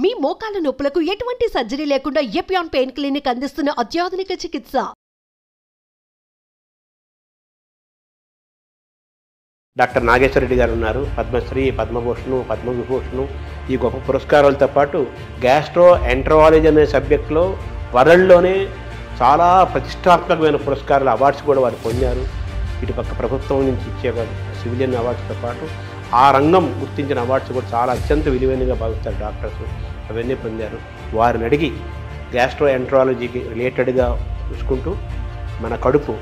మీ మోకాల నొప్పులకు ఎటువంటి సర్జరీ లేకుండా ఎపియాన్ పెయిన్ క్లినిక్ అందిస్తున్న అత్యాధునిక చికిత్స. డాక్టర్ నాగేశ్వర రెడ్డి గారు ఉన్నారు. పద్మశ్రీ, పద్మభూషణ్, పద్మవిభూషణ్ ఈ గొప్ప పురస్కారాలతో పాటు గ్యాస్ట్రో ఎంటరాలజీ అనే సబ్జెక్టులో వరల్డ్లోనే చాలా ప్రతిష్టాత్మకమైన పురస్కారాలు, అవార్డ్స్ కూడా వారు పొందారు. ఇటుపక్క ప్రభుత్వం నుంచి ఇచ్చే సివిలియన్ అవార్డ్స్తో పాటు ఆ రంగం గుర్తించిన అవార్డ్స్ కూడా చాలా అత్యంత విలువైనగా భావిస్తారు డాక్టర్స్. అవన్నీ పొందారు. వారిని అడిగి గ్యాస్ట్రో ఎంటరాలజీకి రిలేటెడ్గా చూసుకుంటూ మన కడుపు,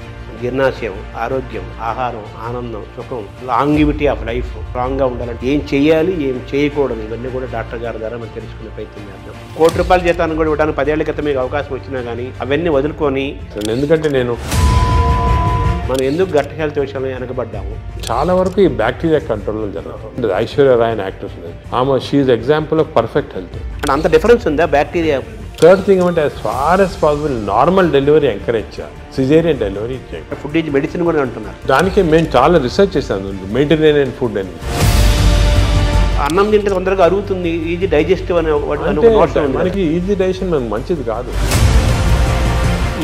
జీర్ణాశయం, ఆరోగ్యం, ఆహారం, ఆనందం, సుఖం, లాంగివిటీ ఆఫ్ లైఫ్ స్ట్రాంగ్గా ఉండాలంటే ఏం చేయాలి, ఏం చేయకూడదు, ఇవన్నీ కూడా డాక్టర్ గారి ద్వారా మనం తెలుసుకునే ప్రయత్నం చేద్దాం. ₹1,00,00,000 జీతాన్ని కూడా ఇవ్వడానికి 10 ఏళ్ల క్రితం మీకు అవకాశం వచ్చినా కానీ అవన్నీ వదులుకొని, ఎందుకంటే మనం ఎందుకు గట్ హెల్త్ విషయంలో వెనకబడ్డాము. చాలా వరకు ఈ బ్యాక్టీరియా కంట్రోల్లో జరుగుతుంది. ఐశ్వర్య రాయ్ అని యాక్టర్స్ ఉంది, ఆమె she is example of perfect health. అంత డిఫరెన్స్ ఉందా బ్యాక్టీరియా? థర్డ్ థింగ్ ఏమంటే as far as possible normal delivery encourage చేయాలి, సిజేరియన్ డెలివరీ చేయాలి. ఫుడ్ ఈజ్ మెడిసిన్ కూడా అంటున్నారు. దానికి మేము చాలా రీసెర్చ్ చేశాను, మెడిటరేనియన్ ఫుడ్ అని. అన్నం తింటే తొందరగా అరుగుతుంది, ఈజీ డైజెస్టివ్ అనే మనకి ఈజీ డైజెషన్ మనకు మంచిది కాదు.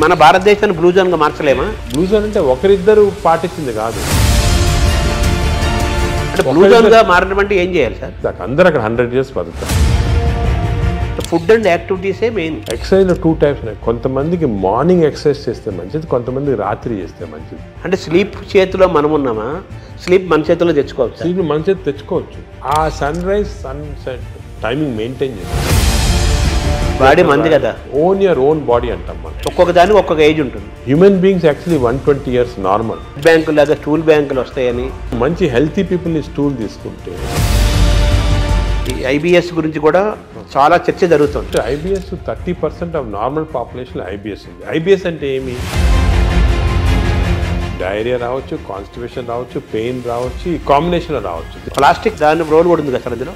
మన భారతదేశాన్ని బ్లూ జోన్గా మార్చలేమా? బ్లూ జోన్ అంటే ఒకరిద్దరు పాటించింది కాదు. అంటే బ్లూ జోన్గా మారడం అంటే ఏం చేయాలి సార్? అందరూ అక్కడ 100 years బతుకుతారు. ఫుడ్ అండ్ యాక్టివిటీసే మెయిన్. ఎక్సర్సైజ్లో 2 types ఉన్నాయి. కొంతమందికి మార్నింగ్ ఎక్సర్సైజ్ చేస్తే మంచిది, కొంతమందికి రాత్రి చేస్తే మంచిది. అంటే స్లీప్ చేతిలో మనం ఉన్నామా? స్లీప్ మన చేతిలో తెచ్చుకోవచ్చు. స్లీప్ మన చేతి తెచ్చుకోవచ్చు. ఆ sun rise sunset timing maintain చేయాలి. బాడీ మంది కదా, ఓన్ యువర్ ఓన్ బాడీ అంటాం మనం. ఒక్కొక్క దానికి ఒక్కొక్క ఏజ్ ఉంటుంది. Human beings actually 120 years normal. Bank లాగా స్టూల్ బ్యాంకులు వస్తాయని మంచి హెల్తీ పీపుల్ని స్టూల్ తీసుకుంటే. ఈ ఐబిఎస్ గురించి కూడా చాలా చర్చ జరుగుతుంది. IBS 30% of normal population IBS ఉంది. ఐబిఎస్ అంటే ఏమి? డైరియా రావచ్చు, కాన్స్టిపేషన్ రావచ్చు, పెయిన్ రావచ్చు, ఈ కాంబినేషన్లో రావచ్చు. ప్లాస్టిక్ దాని రోల్ కూడా ఉంది కదా సార్ అందులో.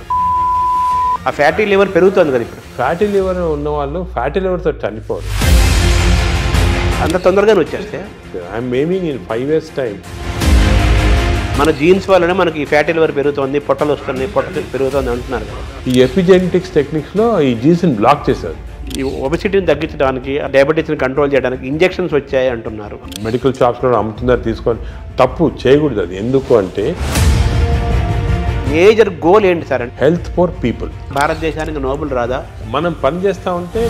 ఆ ఫ్యాటీ లివర్ పెరుగుతుంది కదా ఇప్పుడు. ఫ్యాటీ లివర్ ఉన్న వాళ్ళు ఫ్యాటీ లివర్తో చనిపోరు. అంత తొందరగానే వచ్చేస్తే I'm aiming in 5 years time. మన జీన్స్ వల్లనే మనకి ఈ ఫ్యాటీ లివర్ పెరుగుతుంది, పొట్టలు వస్తున్నాయి, పొట్ట పెరుగుతుంది అంటున్నారు కదా. ఈ ఎపిజెనెటిక్స్ టెక్నిక్స్లో ఈ జీన్స్ని బ్లాక్ చేశారు. ఈ ఒబెసిటీని తగ్గించడానికి, డయాబెటీస్ని కంట్రోల్ చేయడానికి ఇంజెక్షన్స్ వచ్చాయి అంటున్నారు. మెడికల్ షాప్స్లో అమ్ముతున్నారు, తీసుకొని. తప్పు చేయకూడదు అది. ఎందుకు అంటే మేజర్ గోల్ ఏంటి సార్ అంటే హెల్త్ ఫర్ పీపుల్. భారతదేశానికి నోబెల్ రాదా? మనం పని చేస్తూ ఉంటే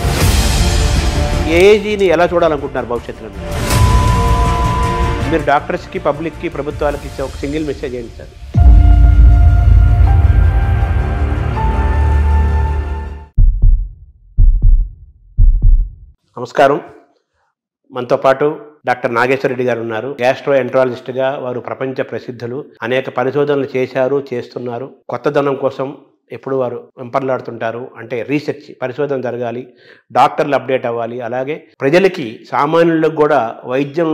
ఏజీని ఎలా చూడాలనుకుంటున్నారు భవిష్యత్తులో? మీరు డాక్టర్స్కి, పబ్లిక్కి, ప్రభుత్వాలకి ఇచ్చే ఒక సింగిల్ మెసేజ్ ఏంటి సార్? నమస్కారం. మనతో పాటు డాక్టర్ నాగేశ్వర రెడ్డి గారు ఉన్నారు. గ్యాస్ట్రో ఎంటరాలజిస్ట్గా వారు ప్రపంచ ప్రసిద్ధులు. అనేక పరిశోధనలు చేశారు, చేస్తున్నారు. కొత్తదనం కోసం ఎప్పుడు వారు వెంపర్లాడుతుంటారు. అంటే రీసెర్చ్, పరిశోధన జరగాలి, డాక్టర్లు అప్డేట్ అవ్వాలి. అలాగే ప్రజలకి, సామాన్యులకు కూడా వైద్యం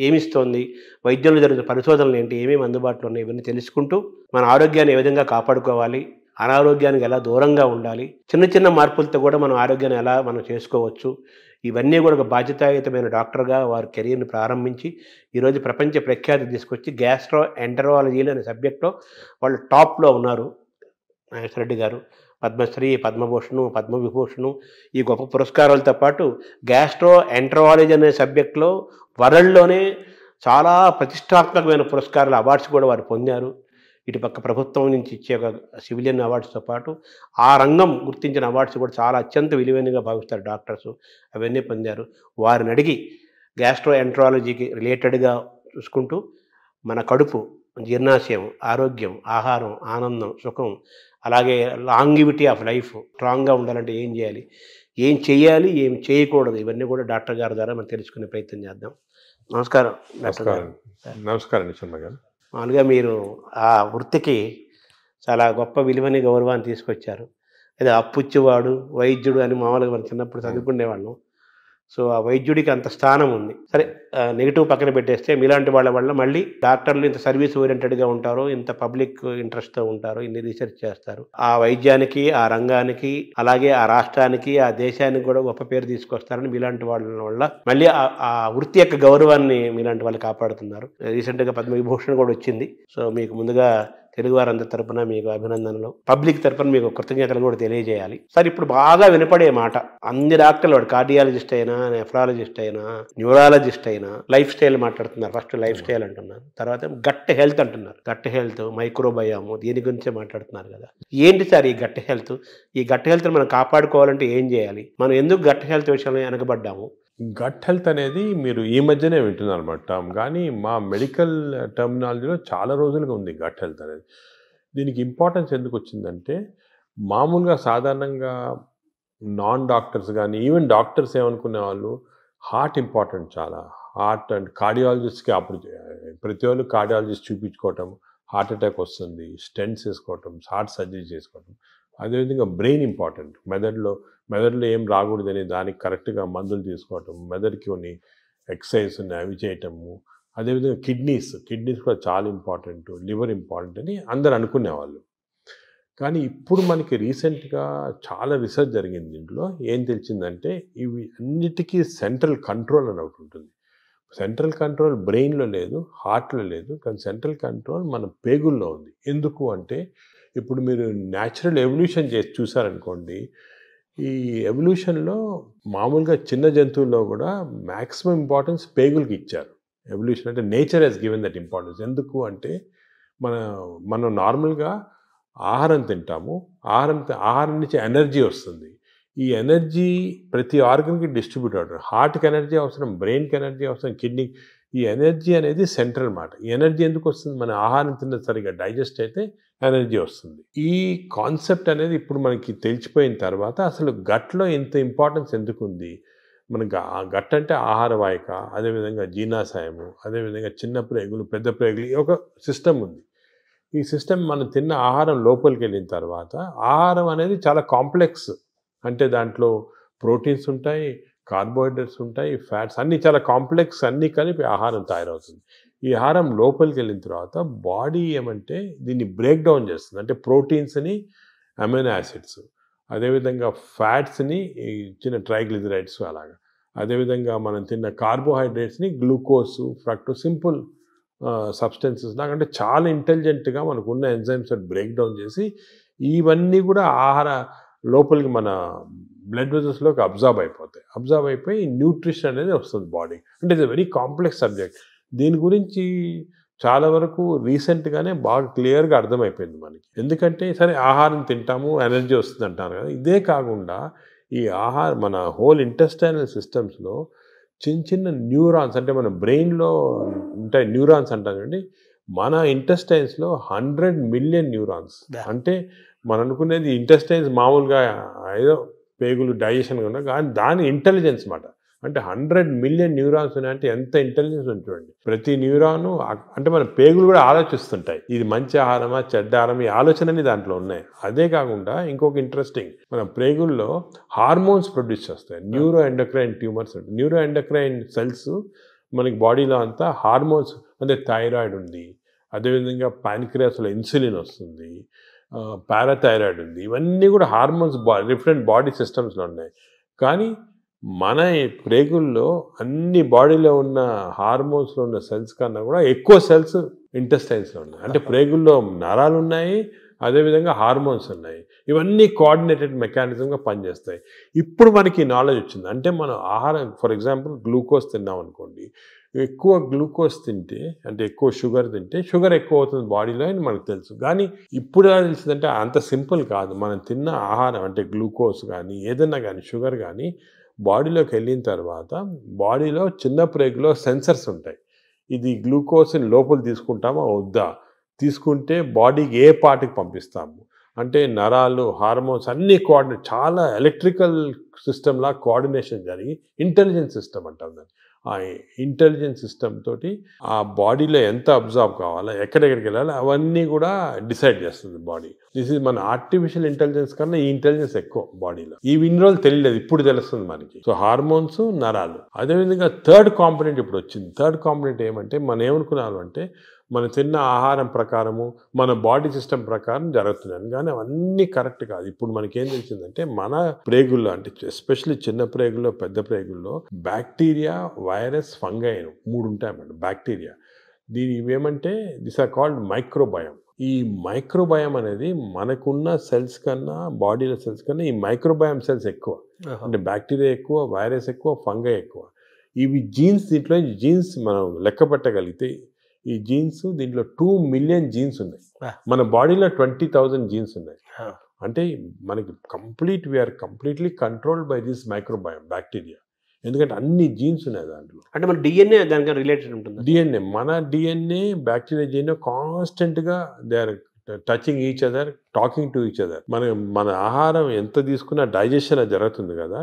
ఏమిస్తోంది, వైద్యంలో జరుగుతున్న పరిశోధనలు ఏంటి, ఏమేమి అందుబాటులో ఉన్నాయి, ఇవన్నీ తెలుసుకుంటూ మన ఆరోగ్యాన్ని ఏ విధంగా కాపాడుకోవాలి, అనారోగ్యానికి ఎలా దూరంగా ఉండాలి, చిన్న చిన్న మార్పులతో కూడా మన ఆరోగ్యాన్ని ఎలా మనం చేసుకోవచ్చు, ఇవన్నీ కూడా ఒక బాధ్యతాయుతమైన డాక్టర్గా వారి కెరీర్ని ప్రారంభించి ఈరోజు ప్రపంచ ప్రఖ్యాతి తీసుకొచ్చి గ్యాస్ట్రో ఎంటరాలజీలు అనే సబ్జెక్ట్లో వాళ్ళు టాప్లో ఉన్నారు. నాగేశ్వర రెడ్డి గారు పద్మశ్రీ, పద్మభూషణ్, పద్మవిభూషణ్ ఈ గొప్ప పురస్కారాలతో పాటు గ్యాస్ట్రో ఎంటరాలజీ అనే సబ్జెక్టులో వరల్డ్లోనే చాలా ప్రతిష్టాత్మకమైన పురస్కారాలు, అవార్డ్స్ కూడా వారు పొందారు. ఇటుపక్క ప్రభుత్వం నుంచి ఇచ్చే సివిలియన్ అవార్డ్స్తో పాటు ఆ రంగం గుర్తించిన అవార్డ్స్ కూడా చాలా అత్యంత విలువైనగా భావిస్తారు డాక్టర్స్. అవన్నీ పొందారు. వారిని అడిగి గ్యాస్ట్రో ఎంటరాలజీకి రిలేటెడ్గా చూసుకుంటూ మన కడుపు, జీర్ణాశయం, ఆరోగ్యం, ఆహారం, ఆనందం, సుఖం, అలాగే లాంగివిటీ ఆఫ్ లైఫ్ స్ట్రాంగ్గా ఉండాలంటే ఏం చేయాలి, ఏం చేయాలి, ఏం చేయకూడదు, ఇవన్నీ కూడా డాక్టర్ గారి ద్వారా మనం తెలుసుకునే ప్రయత్నం చేద్దాం. నమస్కారం డాక్టర్ గారు. నమస్కారం శర్మ గారు. మామూలుగా మీరు ఆ వృత్తికి చాలా గొప్ప విలువని, గౌరవాన్ని తీసుకొచ్చారు. అదే అప్పుచ్చేవాడు, వైద్యుడు అని మామూలుగా మనం చిన్నప్పుడు చదువుకునేవాళ్ళం. సో ఆ వైద్యుడికి అంత స్థానం ఉంది. సరే, నెగిటివ్ పక్కన పెట్టేస్తే మీలాంటి వాళ్ళ వల్ల మళ్ళీ డాక్టర్లు ఇంత సర్వీస్ ఓరియంటెడ్గా ఉంటారు, ఇంత పబ్లిక్ ఇంట్రెస్ట్తో ఉంటారు, ఇన్ని రీసెర్చ్ చేస్తారు. ఆ వైద్యానికి, ఆ రంగానికి, అలాగే ఆ రాష్ట్రానికి, ఆ దేశానికి కూడా గొప్ప పేరు తీసుకొస్తారని మీలాంటి వాళ్ళ వల్ల మళ్ళీ ఆ వృత్తి యొక్క గౌరవాన్ని మీలాంటి వాళ్ళు కాపాడుతున్నారు. రీసెంట్గా పద్మవిభూషణ్ కూడా వచ్చింది. సో మీకు ముందుగా తెలుగు వారందరి తరపున మీకు అభినందనలు, పబ్లిక్ తరపున మీకు కృతజ్ఞతలు కూడా తెలియజేయాలి. సార్ ఇప్పుడు బాగా వినపడే మాట అన్ని డాక్టర్లు, వాడు కార్డియాలజిస్ట్ అయినా, నెఫ్రాలజిస్ట్ అయినా, న్యూరాలజిస్ట్ అయినా లైఫ్ స్టైల్ మాట్లాడుతున్నారు. ఫస్ట్ లైఫ్ స్టైల్ అంటున్నారు, తర్వాత గట్ హెల్త్ అంటున్నారు. గట్ హెల్త్, మైక్రోబయాము, దీని గురించే మాట్లాడుతున్నారు కదా. ఏంటి సార్ ఈ గట్ హెల్త్? ఈ గట్ హెల్త్ మనం కాపాడుకోవాలంటే ఏం చేయాలి? మనం ఎందుకు గట్ హెల్త్ విషయంలో వెనకబడ్డాము? గట్ హెల్త్ అనేది మీరు ఈ మధ్యనే వింటున్నారు అనమాట టర్మ్, కానీ మా మెడికల్ టర్మినాలజీలో చాలా రోజులుగా ఉంది గట్ హెల్త్ అనేది. దీనికి ఇంపార్టెన్స్ ఎందుకు వచ్చిందంటే, మామూలుగా సాధారణంగా నాన్ డాక్టర్స్ కానీ ఈవెన్ డాక్టర్స్ ఏమనుకునే వాళ్ళు హార్ట్ ఇంపార్టెంట్, చాలా హార్ట్ అండ్ కార్డియాలజిస్ట్కి అప్పుడు ప్రతి వాళ్ళు కార్డియాలజిస్ట్ చూపించుకోవటం, హార్ట్ అటాక్ వస్తుంది, స్టెంట్స్ వేసుకోవటం, హార్ట్ సర్జరీ చేసుకోవటం. అదేవిధంగా బ్రెయిన్ ఇంపార్టెంట్, మెదడులో ఏం రాకూడదని దానికి కరెక్ట్గా మందులు తీసుకోవటం, మెదడుకి కొన్ని ఎక్సర్సైజ్ ఉన్నాయి అవి చేయటము. అదేవిధంగా కిడ్నీస్ కూడా చాలా ఇంపార్టెంట్, లివర్ ఇంపార్టెంట్ అని అందరు అనుకునేవాళ్ళు. కానీ ఇప్పుడు మనకి రీసెంట్గా చాలా రీసెర్చ్ జరిగింది. దీంట్లో ఏం తెలిసిందంటే, ఇవి అన్నిటికీ సెంట్రల్ కంట్రోల్ అని ఒకటి ఉంటుంది. సెంట్రల్ కంట్రోల్ బ్రెయిన్లో లేదు, హార్ట్లో లేదు, కానీ సెంట్రల్ కంట్రోల్ మన పేగుల్లో ఉంది. ఎందుకు అంటే, ఇప్పుడు మీరు న్యాచురల్ ఎవల్యూషన్ చేసి చూసారనుకోండి, ఈ ఎవల్యూషన్లో మామూలుగా చిన్న జంతువుల్లో కూడా మ్యాక్సిమం ఇంపార్టెన్స్ పేగులకి ఇచ్చారు. ఎవల్యూషన్ అంటే nature has given that importance. ఎందుకు అంటే, మనం నార్మల్గా ఆహారం తింటాము, ఆహారం నుంచి ఎనర్జీ వస్తుంది. ఈ ఎనర్జీ ప్రతి ఆర్గన్కి డిస్ట్రిబ్యూట్ అవుతుంది. హార్ట్కి ఎనర్జీ అవసరం, బ్రెయిన్కి ఎనర్జీ అవసరం, కిడ్నీ. ఈ ఎనర్జీ అనేది సెంట్రల్ మాట. ఈ ఎనర్జీ ఎందుకు వస్తుంది? మన ఆహారం తిన్న సరిగా డైజెస్ట్ అయితే ఎనర్జీ వస్తుంది. ఈ కాన్సెప్ట్ అనేది ఇప్పుడు మనకి తెలిసిపోయిన తర్వాత అసలు గట్లో ఇంత ఇంపార్టెన్స్ ఎందుకు ఉంది? మనకి గట్ అంటే ఆహార వాహిక, అదేవిధంగా జీర్ణాశయము, అదేవిధంగా చిన్న ప్రేగులు, పెద్ద ప్రేగులు, ఒక సిస్టమ్ ఉంది. ఈ సిస్టమ్ మనం తిన్న ఆహారం లోపలికి వెళ్ళిన తర్వాత, ఆహారం అనేది చాలా కాంప్లెక్స్. అంటే దాంట్లో ప్రోటీన్స్ ఉంటాయి, కార్బోహైడ్రేట్స్ ఉంటాయి, ఫ్యాట్స్, అన్నీ చాలా కాంప్లెక్స్, అన్నీ కలిపి ఆహారం తయారవుతుంది. ఈ ఆహారం లోపలికి వెళ్ళిన తర్వాత బాడీ ఏమంటే దీన్ని బ్రేక్ డౌన్ చేస్తుంది. అంటే ప్రోటీన్స్ని అమైనో యాసిడ్స్, అదేవిధంగా ఫ్యాట్స్ని చిన్న ట్రైగ్లిజరైడ్స్ అలాగా, అదేవిధంగా మనం తిన్న కార్బోహైడ్రేట్స్ని గ్లూకోజ్, ఫ్రక్టోజ్, సింపుల్ సబ్స్టెన్సెస్ లాగా, అంటే చాలా ఇంటెలిజెంట్గా మనకున్న ఎంజైమ్స్ బ్రేక్ డౌన్ చేసి ఇవన్నీ కూడా ఆహార లోపలికి మన బ్లడ్ వెజల్స్లోకి అబ్జార్బ్ అయిపోయి న్యూట్రిషన్ అనేది వస్తుంది బాడీ. అంటే ఇట్స్ వెరీ కాంప్లెక్స్ సబ్జెక్ట్. దీని గురించి చాలా వరకు రీసెంట్గానే బాగా క్లియర్గా అర్థమైపోయింది మనకి. ఎందుకంటే సరే ఆహారం తింటాము, ఎనర్జీ వస్తుంది అంటారు కదా, ఇదే కాకుండా ఈ మన హోల్ ఇంటెస్టైనల్ సిస్టమ్స్లో చిన్న న్యూరాన్స్, అంటే మన బ్రెయిన్లో ఉంటాయి న్యూరాన్స్ అంటాం చూడండి, మన ఇంటెస్టైన్స్లో 100 మిలియన్ న్యూరాన్స్. అంటే మనం అనుకునేది ఇంటెస్టైన్స్ మామూలుగా ఏదో పేగులు డైజెషన్ ఉన్నా, కానీ దాని ఇంటెలిజెన్స్ మాట. అంటే 100 మిలియన్ న్యూరాన్స్ ఉన్నాయంటే ఎంత ఇంటెలిజెన్స్ ఉంటుంది. ప్రతి న్యూరాను అంటే మన పేగులు కూడా ఆలోచిస్తుంటాయి, ఇది మంచి ఆహారమా చెడ్డ ఆహారం, ఈ ఆలోచనని దాంట్లో ఉన్నాయి. అదే కాకుండా ఇంకొక ఇంట్రెస్టింగ్, మన పేగుల్లో హార్మోన్స్ ప్రొడ్యూస్ చేస్తాయి, neuro endocrine tumours. Neuro endocrine cells మనకి బాడీలో అంతా హార్మోన్స్, అంటే థైరాయిడ్ ఉంది, అదేవిధంగా ప్యాన్క్రియాస్లో ఇన్సులిన్ వస్తుంది, పారాథైరాయిడ్ ఉంది, ఇవన్నీ కూడా హార్మోన్స్ డిఫరెంట్ బాడీ సిస్టమ్స్లో ఉన్నాయి. కానీ మన ప్రేగుల్లో అన్ని బాడీలో ఉన్న హార్మోన్స్లో ఉన్న సెల్స్ కన్నా కూడా ఎక్కువ సెల్స్ ఇంటెస్టైన్స్లో ఉన్నాయి. అంటే ప్రేగుల్లో నరాలు ఉన్నాయి, అదేవిధంగా హార్మోన్స్ ఉన్నాయి. ఇవన్నీ కోఆర్డినేటెడ్ మెకానిజంగా పనిచేస్తాయి. ఇప్పుడు మనకి నాలెడ్జ్ వచ్చింది. అంటే మనం ఆహారం, ఫర్ ఎగ్జాంపుల్ గ్లూకోజ్ తిన్నాం అనుకోండి, ఎక్కువ గ్లూకోజ్ తింటే, అంటే ఎక్కువ షుగర్ తింటే షుగర్ ఎక్కువ అవుతుంది బాడీలో అని మనకు తెలుసు. కానీ ఇప్పుడు ఎలా తెలిసిందంటే అంత సింపుల్ కాదు. మనం తిన్న ఆహారం అంటే గ్లూకోజ్ కానీ ఏదన్నా కానీ షుగర్ కానీ బాడీలోకి వెళ్ళిన తర్వాత బాడీలో చిన్న ప్రేగులో సెన్సర్స్ ఉంటాయి. ఇది గ్లూకోజ్ని లోపల తీసుకుంటామా వద్దా, తీసుకుంటే బాడీకి ఏ పార్ట్కి పంపిస్తాము, అంటే నరాలు, హార్మోన్స్ అన్నీ కోఆర్డినేట్, చాలా ఎలక్ట్రికల్ సిస్టమ్లా కోఆర్డినేషన్ జరిగి ఇంటెలిజెన్స్ సిస్టమ్ అంటాం దాన్ని. ఆ ఇంటెలిజెన్స్ సిస్టమ్ తోటి ఆ బాడీలో ఎంత అబ్జార్బ్ కావాలా, ఎక్కడెక్కడికి వెళ్ళాలి, అవన్నీ కూడా డిసైడ్ చేస్తుంది బాడీ. దిస్ ఇస్ మన ఆర్టిఫిషియల్ ఇంటెలిజెన్స్ కన్నా ఈ ఇంటెలిజెన్స్ ఎక్కువ బాడీలో. ఇన్ని రోజులు తెలియలేదు, ఇప్పుడు తెలుస్తుంది మనకి. సో హార్మోన్స్, నరాలు. అదేవిధంగా థర్డ్ కాంపోనెంట్ ఇప్పుడు వచ్చింది. థర్డ్ కాంపోనెంట్ ఏమంటే, మనం ఏమనుకున్నాము అంటే మనం తిన్న ఆహారం ప్రకారము మన బాడీ సిస్టమ్ ప్రకారం జరుగుతున్నాయి, కానీ అవన్నీ కరెక్ట్ కాదు. ఇప్పుడు మనకేం తెలిసిందంటే మన ప్రేగుల్లో, అంటే ఎస్పెషల్లీ చిన్న ప్రేగుల్లో, పెద్ద ప్రేగుల్లో బ్యాక్టీరియా, వైరస్, ఫంగై 3 ఉంటాయి అన్నమాట. బ్యాక్టీరియా, ఇవేమంటే దిస్ ఆర్ కాల్డ్ మైక్రోబయోమ్. ఈ మైక్రోబయామ్ అనేది మనకున్న సెల్స్ కన్నా బాడీలో సెల్స్ కన్నా ఈ మైక్రోబయామ్ సెల్స్ ఎక్కువ. అంటే బ్యాక్టీరియా ఎక్కువ, వైరస్ ఎక్కువ, ఫంగై ఎక్కువ. ఇవి జీన్స్, దీంట్లో జీన్స్ మనం లెక్క పెట్టగలిగితే ఈ జీన్స్ దీంట్లో 2 మిలియన్ జీన్స్ ఉన్నాయి. మన బాడీలో 20,000 జీన్స్ ఉన్నాయి. అంటే మనకి we are completely controlled by this microbiome bacteria. ఎందుకంటే అన్ని జీన్స్ ఉన్నాయి దాంట్లో. అంటే మన డిఎన్ఏ దానికి రిలేటెడ్ ఉంటుంది. డిఎన్ఏ, మన డిఎన్ఏ బ్యాక్టీరియా డిఎన్ఏ కాన్స్టెంట్గా they are touching each other, talking to each other. మన ఆహారం ఎంత తీసుకున్నా డైజెషన్ జరుగుతుంది కదా,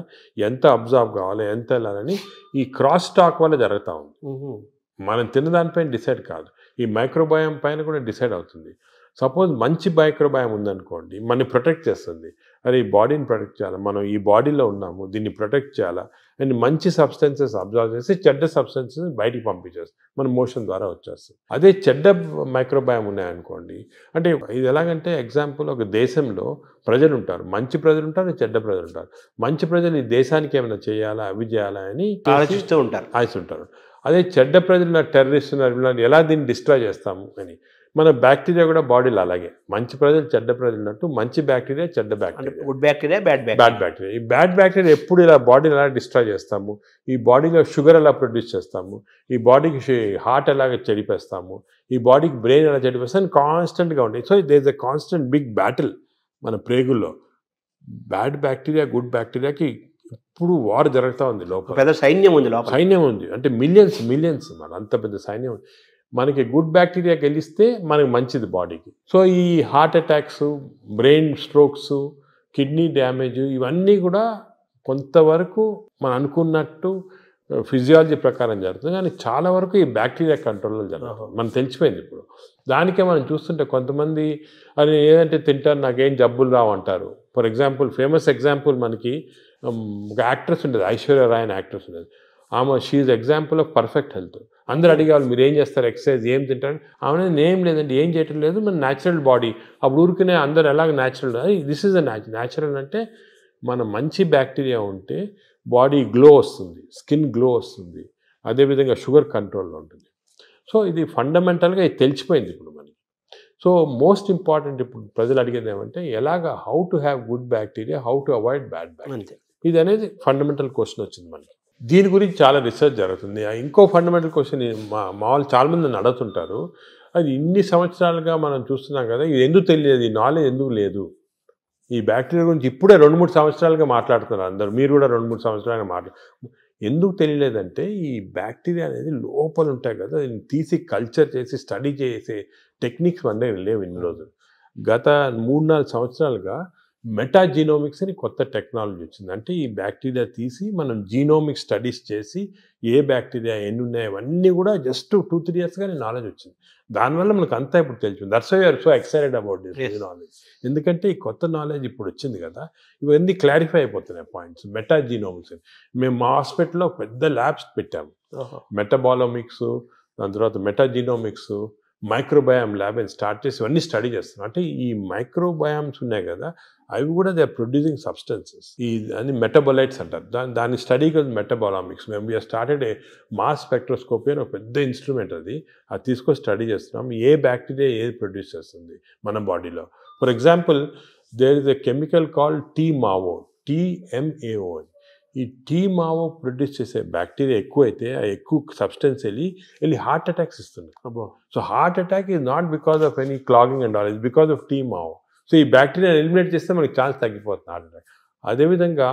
ఎంత అబ్జార్బ్ కావాలి, ఎంత వెళ్ళాలని ఈ క్రాస్ టాక్ వల్ల జరుగుతూ ఉంది. మనం తినదానిపైన డిసైడ్ కాదు, ఈ మైక్రోబయామ్ పైన కూడా డిసైడ్ అవుతుంది. సపోజ్ మంచి మైక్రోబయామ్ ఉందనుకోండి, మనని ప్రొటెక్ట్ చేస్తుంది. అరే ఈ బాడీని ప్రొటెక్ట్ చేయాలి, మనం ఈ బాడీలో ఉన్నాము, దీన్ని ప్రొటెక్ట్ చేయాలా అండ్ మంచి సబ్స్టెన్సెస్ అబ్జర్వ్ చేసి చెడ్డ సబ్స్టెన్సెస్ బయటికి పంపించేస్తుంది, మన మోషన్ ద్వారా వచ్చేస్తుంది. అదే చెడ్డ మైక్రోబయామ్ ఉన్నాయనుకోండి, అంటే ఇది ఎలాగంటే ఎగ్జాంపుల్ ఒక దేశంలో ప్రజలు ఉంటారు, మంచి ప్రజలు ఉంటారు, చెడ్డ ప్రజలు ఉంటారు. మంచి ప్రజలు ఈ దేశానికి ఏమైనా చేయాలా, అవి చేయాలా అని ఆలోచిస్తూ ఉంటారు. అదే చెడ్డ ప్రజలు టెర్రరిస్ట్ ఉన్నారు, ఎలా దీన్ని డిస్ట్రాయ్ చేస్తాము అని. మన బ్యాక్టీరియా కూడా బాడీలో అలాగే మంచి ప్రజలు చెడ్డ ప్రజలు ఉన్నట్టు మంచి బ్యాక్టీరియా చెడ్డ bacteria, good bacteria bad bacteria. ఈ బ్యాడ్ బ్యాక్టీరియా ఎప్పుడు ఇలా బాడీని ఎలా డిస్ట్రాయ్ చేస్తాము, ఈ బాడీలో షుగర్ ఎలా ప్రొడ్యూస్ చేస్తాము, ఈ బాడీకి హార్ట్ ఎలాగ చెడిపేస్తాము, ఈ బాడీకి బ్రెయిన్ ఎలా చెడిపేస్తాము కాన్స్టెంట్గా ఉంటాయి. So there is a constant big battle మన ప్రేగుల్లో. బ్యాడ్ బ్యాక్టీరియా గుడ్ బ్యాక్టీరియాకి ఇప్పుడు వార్ జరుగుతూ ఉంది. లోపల పెద్ద సైన్యం ఉంది, సైన్యం ఉంది, అంటే మిలియన్స్ మన అంత పెద్ద సైన్యం ఉంది. మనకి గుడ్ బ్యాక్టీరియా గెలిస్తే మనకి మంచిది బాడీకి. సో ఈ heart attacks, brain strokes, kidney damage ఇవన్నీ కూడా కొంతవరకు మనం అనుకున్నట్టు ఫిజియాలజీ ప్రకారం జరుగుతుంది, కానీ చాలా వరకు ఈ బ్యాక్టీరియా కంట్రోల్లో జరుగుతుంది. మనకు తెలిసిపోయింది ఇప్పుడు. దానికే మనం చూస్తుంటే కొంతమంది అది ఏదంటే తింటారు, నాకేం జబ్బులు రావు అంటారు. ఫర్ ఎగ్జాంపుల్ ఫేమస్ ఎగ్జాంపుల్ మనకి ఒక యాక్ట్రెస్ ఉండేది, ఐశ్వర్య రాయ్ అనే యాక్ట్రెస్ ఉండేది. ఆమె she is example of perfect health. అందరూ అడిగేవాళ్ళు మీరు ఏం చేస్తారు, ఎక్సర్సైజ్ ఏం తింటారు, ఆమె ఏం లేదండి, ఏం చేయటం లేదు, మన న్యాచురల్ బాడీ. అప్పుడు ఊరికనే అందరు ఎలాగ natural, this is a natural అంటే మన మంచి బ్యాక్టీరియా ఉంటే బాడీ గ్లో వస్తుంది, స్కిన్ గ్లో వస్తుంది, అదేవిధంగా షుగర్ కంట్రోల్లో ఉంటుంది. సో ఇది ఫండమెంటల్గా ఇది తెలిసిపోయింది ఇప్పుడు మనకి. సో మోస్ట్ ఇంపార్టెంట్ ఇప్పుడు ప్రజలు అడిగేది ఏమంటే ఎలాగా how to have good bacteria, how to avoid bad bacteria, ఇది అనేది ఫండమెంటల్ క్వశ్చన్ వచ్చింది మనకి. దీని గురించి చాలా రీసెర్చ్ జరుగుతుంది. ఇంకో ఫండమెంటల్ క్వశ్చన్ మామూలు చాలామంది నన్ను అడుగుతుంటారు, అది ఇన్ని సంవత్సరాలుగా మనం చూస్తున్నాం కదా, ఇది ఎందుకు తెలియదు, ఈ నాలెడ్జ్ ఎందుకు లేదు, ఈ బ్యాక్టీరియా గురించి ఇప్పుడే 2-3 సంవత్సరాలుగా మాట్లాడుతున్నారు అందరూ, మీరు కూడా 2-3 సంవత్సరాలుగా ఎందుకు తెలియలేదంటే ఈ బ్యాక్టీరియా అనేది లోపల ఉంటాయి కదా, దీన్ని తీసి కల్చర్ చేసి స్టడీ చేసే టెక్నిక్స్ మన దగ్గర లేవు ఇన్ని రోజులు. గత 3-4 సంవత్సరాలుగా మెటాజీనోమిక్స్ అని కొత్త టెక్నాలజీ వచ్చింది. అంటే ఈ బ్యాక్టీరియా తీసి మనం జీనోమిక్ స్టడీస్ చేసి ఏ బ్యాక్టీరియా ఎన్ని ఉన్నాయి అవన్నీ కూడా జస్ట్ 2-3 ఇయర్స్గానే నాలెడ్జ్ వచ్చింది. దానివల్ల మనకు అంతా ఇప్పుడు తెలిసింది. That's why you're so excited about this knowledge. ఎందుకంటే ఈ కొత్త నాలెడ్జ్ ఇప్పుడు వచ్చింది కదా, ఇవన్నీ క్లారిఫై అయిపోతున్నాయి పాయింట్స్. మెటాజీనోమిక్స్ మేము మా హాస్పిటల్లో పెద్ద ల్యాబ్స్ పెట్టాము, మెటబాలోమిక్స్, దాని తర్వాత మెటాజీనోమిక్స్, మైక్రోబయామ్ ల్యాబ్ అని స్టార్ట్ చేసి ఇవన్నీ స్టడీ చేస్తున్నాం. అంటే ఈ మైక్రోబయామ్స్ ఉన్నాయి కదా, అవి కూడా దే ఆర్ ప్రొడ్యూసింగ్ సబ్స్టెన్సెస్, ఈ అన్ని మెటబోలైట్స్ అంటారు. దాని స్టడీకి మెటబాలామిక్స్. మేము we are started a mass spectroscopy అని ఒక పెద్ద ఇన్స్ట్రుమెంట్, అది తీసుకొని స్టడీ చేస్తున్నాం ఏ బ్యాక్టీరియా ఏది ప్రొడ్యూస్ చేస్తుంది మన బాడీలో. For example there is a chemical called TMAO, TMAO. ఈ TMAO ప్రొడ్యూస్ చేసే బ్యాక్టీరియా ఎక్కువైతే ఆ ఎక్కువ సబ్స్టెన్స్ వెళ్ళి హార్ట్ అటాక్స్ ఇస్తుంది. So heart attack is not because of any clogging and all, is because of TMAO. So ఈ bacteria eliminate చేస్తే మనకి ఛాన్స్ తగ్గిపోతుంది హార్ట్ అటాక్. అదేవిధంగా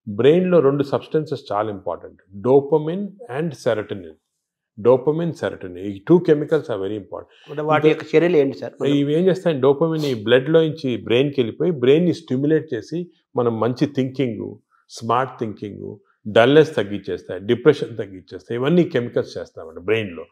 బ్రెయిన్లో 2 సబ్స్టెన్సెస్ చాలా ఇంపార్టెంట్, డోపమిన్ అండ్ సెరటోనిన్. ఈ 2 కెమికల్స్ ఆర్ వెరీ ఇంపార్టెంట్. వాటి యొక్క చర్యలు ఏంటి సార్? ఇవి ఏం చేస్తాయి, డోపమిన్ ఈ బ్లడ్లో నుంచి బ్రెయిన్కి వెళ్ళిపోయి బ్రెయిన్ని స్టిమ్యులేట్ చేసి మనం మంచి థింకింగ్, స్మార్ట్ థింకింగ్, డల్నెస్ తగ్గించేస్తాయి, డిప్రెషన్ తగ్గించేస్తాయి. ఇవన్నీ కెమికల్స్ చేస్తామండి బ్రెయిన్లో.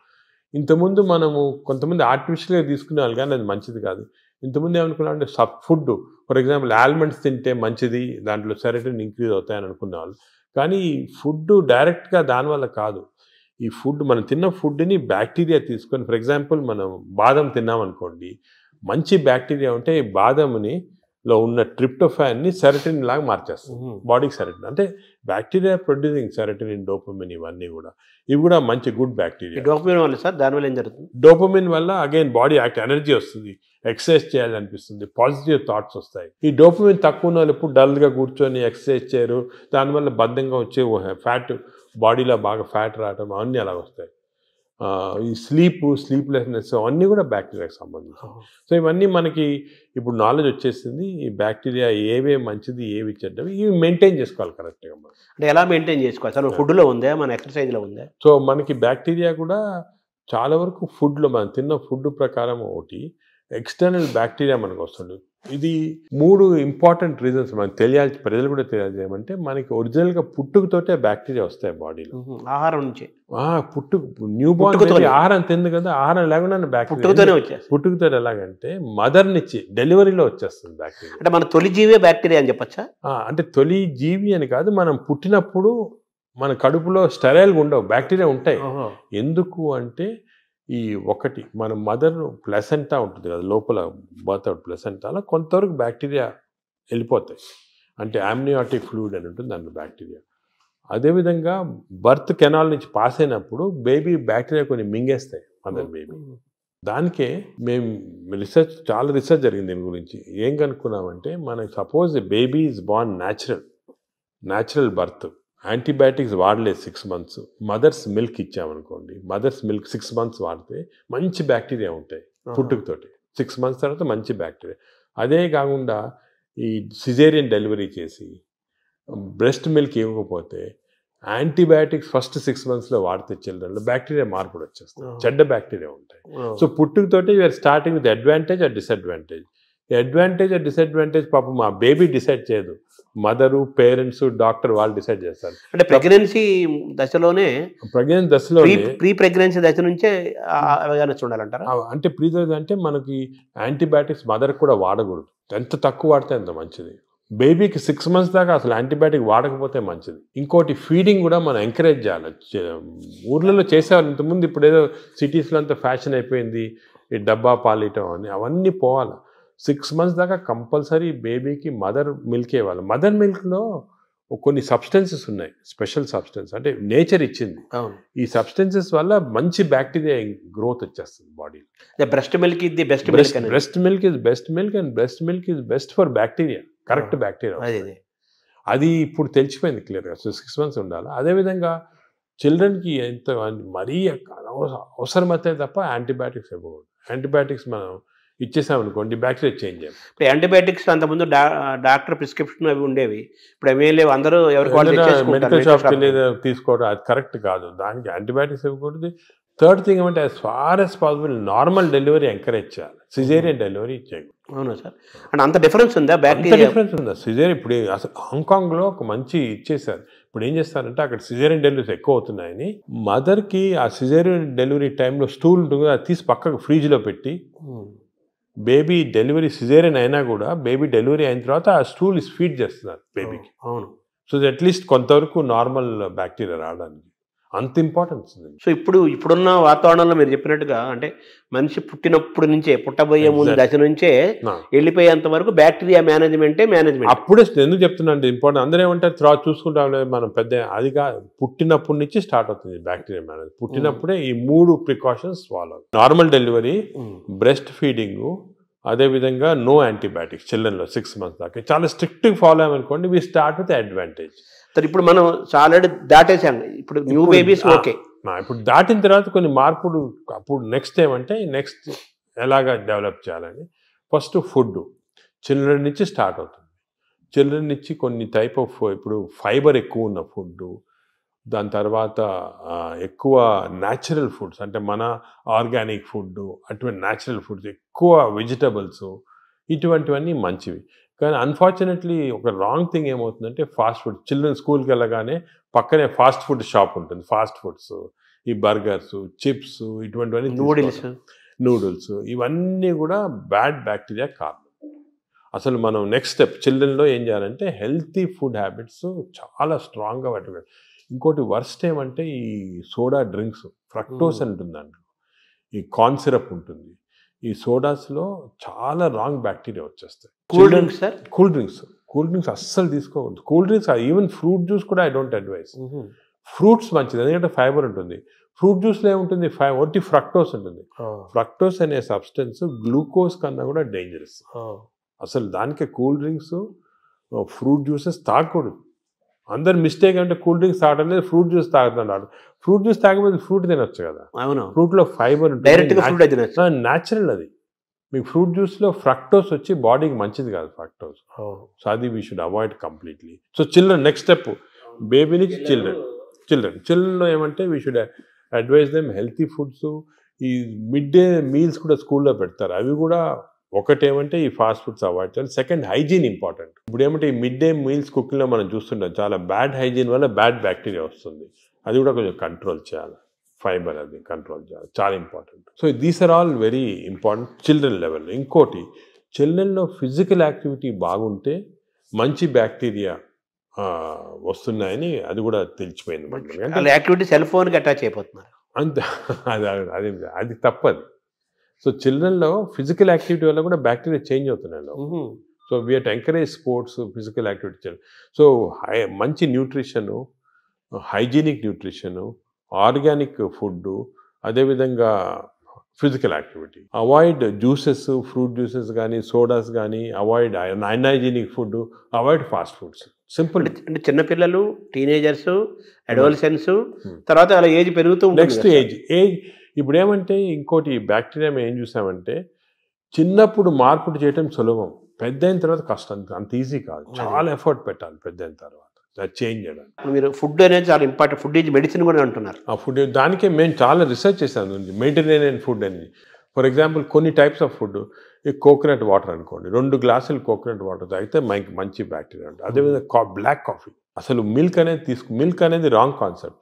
ఇంతకుముందు మనము కొంతమంది ఆర్టిఫిషియల్గా తీసుకునేవాళ్ళు, కానీ అది మంచిది కాదు. ఇంతకుముందు ఏమనుకున్నామంటే ఫుడ్, ఫర్ ఎగ్జాంపుల్ ఆల్మండ్స్ తింటే మంచిది, దాంట్లో సెరటోనిన్ ఇంక్రీజ్ అవుతాయని అనుకునేవాళ్ళు. కానీ ఫుడ్ డైరెక్ట్గా దానివల్ల కాదు. ఈ ఫుడ్ మనం తిన్న ఫుడ్ని బ్యాక్టీరియా తీసుకొని, ఫర్ ఎగ్జాంపుల్ మనం బాదం తిన్నామనుకోండి, మంచి బ్యాక్టీరియా ఉంటే ఈ బాదంని లో ఉన్న ట్రిప్టోఫాన్ని సెరటిన్ లాగా మార్చేస్తుంది బాడీకి. సెరటిన్ అంటే బ్యాక్టీరియా ప్రొడ్యూసింగ్ సెరటిన్, డోపమిన్ ఇవన్నీ కూడా, ఇవి కూడా మంచి గుడ్ బ్యాక్టీరియా. డోపమిన్ వల్ల సార్ దానివల్ల ఏం జరుగుతుంది? డోపమిన్ వల్ల అగైన్ బాడీ ఎనర్జీ వస్తుంది, ఎక్సర్సైజ్ చేయాలనిపిస్తుంది, పాజిటివ్ థాట్స్ వస్తాయి. ఈ డోపమిన్ తక్కువ ఉన్న వాళ్ళు ఎప్పుడు డల్గా కూర్చొని ఎక్సర్సైజ్ చేయరు, దానివల్ల బద్ధంగా వచ్చే ఫ్యాట్, బాడీలో బాగా ఫ్యాట్ రావడం అవన్నీ అలా వస్తాయి. ఈ స్లీప్లెస్నెస్ అవన్నీ కూడా బ్యాక్టీరియాకి సంబంధించి. సో ఇవన్నీ మనకి ఇప్పుడు నాలెడ్జ్ వచ్చేసింది. ఈ బ్యాక్టీరియా ఏవే మంచిది, ఏవి చెడ్డవి, ఇవి మెయింటైన్ చేసుకోవాలి కరెక్ట్గా. మనం అంటే ఎలా మెయింటైన్ చేసుకోవాలి సార్? ఫుడ్లో ఉందా, మన ఎక్సర్సైజ్లో ఉందా? సో మనకి బ్యాక్టీరియా కూడా చాలా వరకు ఫుడ్లో, మనం తిన్న ఫుడ్ ప్రకారం ఒకటి, ఎక్స్టర్నల్ బ్యాక్టీరియా మనకు వస్తుంది. ఇది 3 ఇంపార్టెంట్ రీజన్స్ మనకు తెలియాలి, ప్రజలు కూడా తెలియజేయమంటే, మనకి ఒరిజినల్గా పుట్టుకతోటే బ్యాక్టీరియా వస్తాయి బాడీలో. ఆహారం నుంచి న్యూ బార్న్ ఆహారం తింది కదా, ఆహారం లేకుండా బ్యాక్టీరియా పుట్టుకతో. ఎలాగంటే మదర్ నుంచి డెలివరీలో వచ్చేస్తుంది బ్యాక్టీరియా. అంటే మన తొలి జీవే బ్యాక్టీరియా అని చెప్పచ్చా? అంటే తొలి జీవి అని కాదు, మనం పుట్టినప్పుడు మన కడుపులో స్టెరైల్గా ఉండవు, బ్యాక్టీరియా ఉంటాయి. ఎందుకు అంటే ఈ ఒకటి మన మదర్ ప్లసెంటా ఉంటుంది కదా, లోపల బర్త్ అవుట్ ప్లసెంటాలో కొంతవరకు బ్యాక్టీరియా వెళ్ళిపోతాయి. అంటే ఆమ్నియాటిక్ ఫ్లూయిడ్ అని ఉంటుంది దాంట్లో బ్యాక్టీరియా. అదేవిధంగా బర్త్ కెనాల్ నుంచి పాస్ అయినప్పుడు బేబీ బ్యాక్టీరియా కొన్ని మింగేస్తాయి మదర్ బేబీ. దానికే మేము చాలా రీసెర్చ్ జరిగింది దీని గురించి. ఏం కనుక్కున్నామంటే, మనకి suppose baby is born natural birth, antibiotics వాడలేదు 6 months, మదర్స్ మిల్క్ ఇచ్చామనుకోండి, మదర్స్ మిల్క్ 6 months వాడితే మంచి బ్యాక్టీరియా ఉంటాయి పుట్టుకతోటి. 6 months తర్వాత మంచి బ్యాక్టీరియా. అదే కాకుండా ఈ సిజేరియన్ డెలివరీ చేసి బ్రెస్ట్ మిల్క్ ఇవ్వకపోతే యాంటీబయాటిక్స్ ఫస్ట్ 6 monthsలో వాడితే చిల్డ్రన్లో బ్యాక్టీరియా మార్పులు వచ్చేస్తాయి, చెడ్డ బ్యాక్టీరియా ఉంటాయి. సో పుట్టుకతోటి we are starting with advantage or disadvantage. Disadvantage పాపం మా బేబీ డిసైడ్ చేయదు, మదరు, పేరెంట్స్, డాక్టర్ వాళ్ళు డిసైడ్ చేస్తారు. అంటే ప్రెగ్నెన్సీ దశలోనే ప్రీ ప్రెగ్నెన్సీ దశ నుంచే చూడాలంటారా? అంటే ప్రీ అంటే మనకి యాంటీబయాటిక్స్ మదర్ కూడా వాడకూడదు, ఎంత తక్కువ వాడితే అంత మంచిది. బేబీకి 6 months దాకా అసలు యాంటీబయాటిక్ వాడకపోతే మంచిది. ఇంకోటి ఫీడింగ్ కూడా మనం ఎంకరేజ్ చేయాలి. ఊర్లలో చేసేవాళ్ళు ఇంతకుముందు, ఇప్పుడు ఏదో సిటీస్లో అంతా ఫ్యాషన్ అయిపోయింది ఈ డబ్బా పాలియటం అని, అవన్నీ పోవాలి. 6 months దాకా కంపల్సరీ బేబీకి మదర్ మిల్క్ ఇవ్వాలి. మదర్ మిల్క్లో కొన్ని సబ్స్టెన్సెస్ ఉన్నాయి, స్పెషల్ సబ్స్టెన్స్, అంటే నేచర్ ఇచ్చింది. ఈ సబ్స్టెన్సెస్ వల్ల మంచి బ్యాక్టీరియా గ్రోత్ వచ్చేస్తుంది బాడీలో. బ్రెస్ట్ మిల్క్ ఇది best milk, breast milk is best milk and breast milk is best for bacteria, correct bacteria. అది ఇప్పుడు తెలిసిపోయింది క్లియర్గా. సో 6 months ఉండాలి. అదేవిధంగా చిల్డ్రన్కి ఎంత మరీ అవసరమైతే తప్ప యాంటీబయాటిక్స్ ఇవ్వకూడదు. యాంటీబయాటిక్స్ మనం ఇచ్చేసామనుకోండి బ్యాక్టీరియా చేంజ్ అయ్యాం. ఇప్పుడు యాంటీబయాటిక్స్ అంతకుముందు డాక్టర్ ప్రిస్క్రిప్షన్ అవి ఉండేవి, ఇప్పుడు ఏమీ లేవు, అందరూ మెడికల్ షాప్కి వెళ్ళి తీసుకోవడం అది కరెక్ట్ కాదు. దానికి యాంటీబయాటిక్స్ ఇవ్వకూడదు. థర్డ్ థింగ్ ఏమంటే, as far as possible normal delivery encourage చేయాలి, సిజేరియన్ డెలివరీ చేయకూడదు. అవునా సార్? అంటే అంత డిఫరెన్స్ ఉందా? బ్యాక్టీరియా డిఫరెన్స్ ఉందా? సిజేరియన్ ఇప్పుడు అసలు హాంకాంగ్లో ఒక మంచి ఇచ్చేసారు. ఇప్పుడు ఏం చేస్తారంటే, అక్కడ సిజేరియన్ డెలివరీస్ ఎక్కువ అవుతున్నాయని మదర్కి ఆ సిజేరియన్ డెలివరీ టైంలో స్టూల్ ఉంటుంది, అది తీసి పక్కకు ఫ్రిడ్జ్లో పెట్టి, బేబీ డెలివరీ సిజేరియన్ అయినా కూడా బేబీ డెలివరీ అయిన తర్వాత ఆ స్టూల్ ఫీడ్ చేస్తున్నారు బేబీకి. అవును. సో అట్లీస్ట్ కొంతవరకు నార్మల్ బ్యాక్టీరియా రావడానికి అంత ఇంపార్టెన్స్ ఉంది. సో ఇప్పుడున్న వాతావరణంలో మీరు చెప్పినట్టుగా, అంటే మనిషి పుట్టినప్పుడు నుంచే, పుట్టబోయే ముందు దశ నుంచే వెళ్ళిపోయేంత వరకు బ్యాక్టీరియా మేనేజ్మెంట్. అప్పుడే ఎందుకు చెప్తున్నా ఇంపార్టెంట్, అందరూ ఏమంటారు తర్వాత చూసుకుంటాం మనం పెద్ద, అదిగా పుట్టినప్పటి నుంచి స్టార్ట్ అవుతుంది బ్యాక్టీరియా మేనేజ్. పుట్టినప్పుడే ఈ 3 precautions follow: normal delivery, breast feeding, అదేవిధంగా నో యాంటీబయాటిక్స్ చిల్డ్రన్లో 6 months దాకా. చాలా స్ట్రిక్ట్గా ఫాలో అయ్యామనుకోండి, వీ స్టార్ట్ విత్ అడ్వాంటేజ్. ఇప్పుడు మనం ఆల్రెడీ దాటేసాం, ఇప్పుడు న్యూ బేబీస్ ఓకే. ఇప్పుడు దాటిన తర్వాత కొన్ని మార్పులు, అప్పుడు నెక్స్ట్ ఏమంటే నెక్స్ట్ ఎలాగా డెవలప్ చేయాలని, ఫస్ట్ ఫుడ్ చిల్డ్రన్ నుంచి స్టార్ట్ అవుతుంది. చిల్డ్రన్ నుంచి కొన్ని టైప్ ఆఫ్, ఇప్పుడు ఫైబర్ ఎక్కువ ఉన్న ఫుడ్, దాని తర్వాత ఎక్కువ న్యాచురల్ ఫుడ్స్, అంటే మన ఆర్గానిక్ ఫుడ్, అటువంటి న్యాచురల్ ఫుడ్స్, ఎక్కువ వెజిటబుల్స్, ఇటువంటివన్నీ మంచివి. కానీ అన్ఫార్చునేట్లీ ఒక రాంగ్ థింగ్ ఏమవుతుందంటే, ఫాస్ట్ ఫుడ్. చిల్డ్రన్ స్కూల్కి వెళ్ళగానే పక్కనే ఫాస్ట్ ఫుడ్ షాప్ ఉంటుంది, ఫాస్ట్ ఫుడ్స్, ఈ బర్గర్స్, చిప్స్, ఇటువంటివన్నీ, నూడిల్స్, ఇవన్నీ కూడా బ్యాడ్ బ్యాక్టీరియా కారణం. అసలు మనం నెక్స్ట్ స్టెప్ చిల్డ్రన్లో ఏం చేయాలంటే, హెల్తీ ఫుడ్ హ్యాబిట్స్ చాలా స్ట్రాంగ్గా పెట్టాలి. ఇంకోటి వర్స్ట్ ఏమంటే, ఈ సోడా డ్రింక్స్, ఫ్రక్టోస్ ఉంటుందండి, ఈ కార్న్ సిరప్ ఉంటుంది, ఈ సోడాస్లో చాలా రాంగ్ బ్యాక్టీరియా వచ్చేస్తాయి. Cool drinks sir? Cool drinks అస్సలు తీసుకోకూడదు. Cool drinks even fruit juice కూడా ఐ డోంట్ అడ్వైస్. ఫ్రూట్స్ మంచిది, ఎందుకంటే ఫైబర్ ఉంటుంది. ఫ్రూట్ జ్యూస్లో ఏముంటుంది, ఒట్టి ఫ్రక్టోస్ ఉంటుంది. ఫ్రక్టోస్ అనే సబ్స్టెన్స్ గ్లూకోజ్ కన్నా కూడా డేంజరస్. అసలు దానికే కూల్ డ్రింక్స్, ఫ్రూట్ జ్యూసెస్ తాగకూడదు. అందరు మిస్టేక్ అంటే కూల్ డ్రింక్స్ తాగడం లేదు, ఫ్రూట్ జ్యూస్ తాగుతున్నాడు. ఫ్రూట్ జ్యూస్ తాగకపోతే ఫ్రూట్ తినొచ్చు కదా. అవును, ఫ్రూట్లో ఫైబర్ ఉంటుంది, న్యాచురల్ అది. మీకు ఫ్రూట్ జ్యూస్లో ఫ్రక్టోస్ వచ్చి బాడీకి మంచిది కాదు ఫ్రక్టోస్. సో అది we should avoid completely. So children, next step baby నుంచి చిల్డ్రన్లో ఏమంటే we should advise them healthy foods. ఈ మిడ్ డే మీల్స్ కూడా స్కూల్లో పెడతారు, అవి కూడా ఒకటేమంటే ఈ ఫాస్ట్ ఫుడ్స్ అవాయిడ్ చేయాలి. Second, hygiene important. ఇప్పుడు ఏమంటే ఈ మిడ్ డే మీల్స్ కుకింగ్లో మనం చూస్తుంటాం, చాలా బ్యాడ్ హైజీన్ వల్ల బ్యాడ్ బ్యాక్టీరియా వస్తుంది. అది కూడా కొంచెం కంట్రోల్ చేయాలి. ఫైబర్ అది కంట్రోల్ చేయాలి, చాలా important. So these are all very important children లెవెల్లో. ఇంకోటి, చిల్డ్రన్లో ఫిజికల్ యాక్టివిటీ బాగుంటే మంచి బ్యాక్టీరియా వస్తున్నాయని అది కూడా తెలిసిపోయింది. యాక్టివిటీ సెల్ ఫోన్కి అటాచ్ అయిపోతున్నారు అంతే, అది తప్పది. సో చిల్డ్రన్లో ఫిజికల్ యాక్టివిటీ వల్ల కూడా బ్యాక్టీరియా చేంజ్ అవుతున్నాయి. So we have to encourage sports, physical activity. So మంచి nutrition, hygienic nutrition, organic food, అదేవిధంగా physical activity. Avoid juices, fruit juices కానీ సోడాస్ కానీ, avoid unhygienic food, avoid fast foods. Simple. అంటే చిన్నపిల్లలు, teenagers, adolescence, తర్వాత అలా age పెరుగుతూ ఉంటుంది. నెక్స్ట్ ఏజ్ ఇప్పుడు ఏమంటే ఇంకోటి బ్యాక్టీరియా మేము ఏం చూసామంటే, చిన్నప్పుడు మార్పులు చేయటం సులభం, పెద్ద అయిన తర్వాత కష్టం. అంత ఈజీ కాదు, చాలా ఎఫర్ట్ పెట్టాలి పెద్ద అయిన తర్వాత చేంజ్ చేయడానికి. మీరు ఫుడ్ అనేది చాలా ఇంపార్టెంట్, ఫుడ్ ఈజ్ మెడిసిన్ కూడా అంటున్నారు. ఆ ఫుడ్ దానికే మేము చాలా రీసెర్చ్ చేసాము, మెడిటరేనియన్ ఫుడ్ అని. ఫర్ ఎగ్జాంపుల్ కొన్ని టైప్స్ ఆఫ్ ఫుడ్, ఈ కోకోనట్ వాటర్ అనుకోండి, 2 గ్లాసులు కోకోనట్ వాటర్ తాగితే మంచి బ్యాక్టీరియా ఉంటుంది. అదేవిధంగా బ్లాక్ కాఫీ, అసలు మిల్క్ అనేది రాంగ్ కాన్సెప్ట్.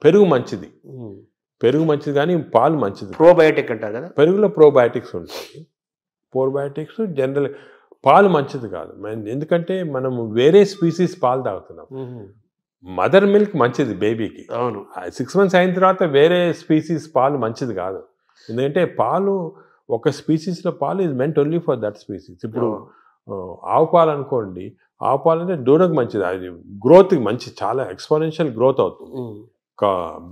పెరుగు మంచిది కానీ పాలు మంచిది. ప్రోబయోటిక్ అంటారు కదా, పెరుగులో ప్రోబయోటిక్స్ ఉంటాయి. ప్రోబయోటిక్స్ జనరల్, పాలు మంచిది కాదు. ఎందుకంటే మనం వేరే స్పీసీస్ పాలు తాగుతున్నాం. మదర్ మిల్క్ మంచిది బేబీకి. అవును, 6 months అయిన తర్వాత వేరే స్పీసీస్ పాలు మంచిది కాదు. ఎందుకంటే పాలు, ఒక స్పీసీస్లో పాలు is meant only for that species. ఇప్పుడు ఆవు పాలు అనుకోండి, ఆవు పాలు అంటే దూడకు మంచిది, అది గ్రోత్కి మంచిది, చాలా ఎక్స్పోనెన్షియల్ గ్రోత్ అవుతుంది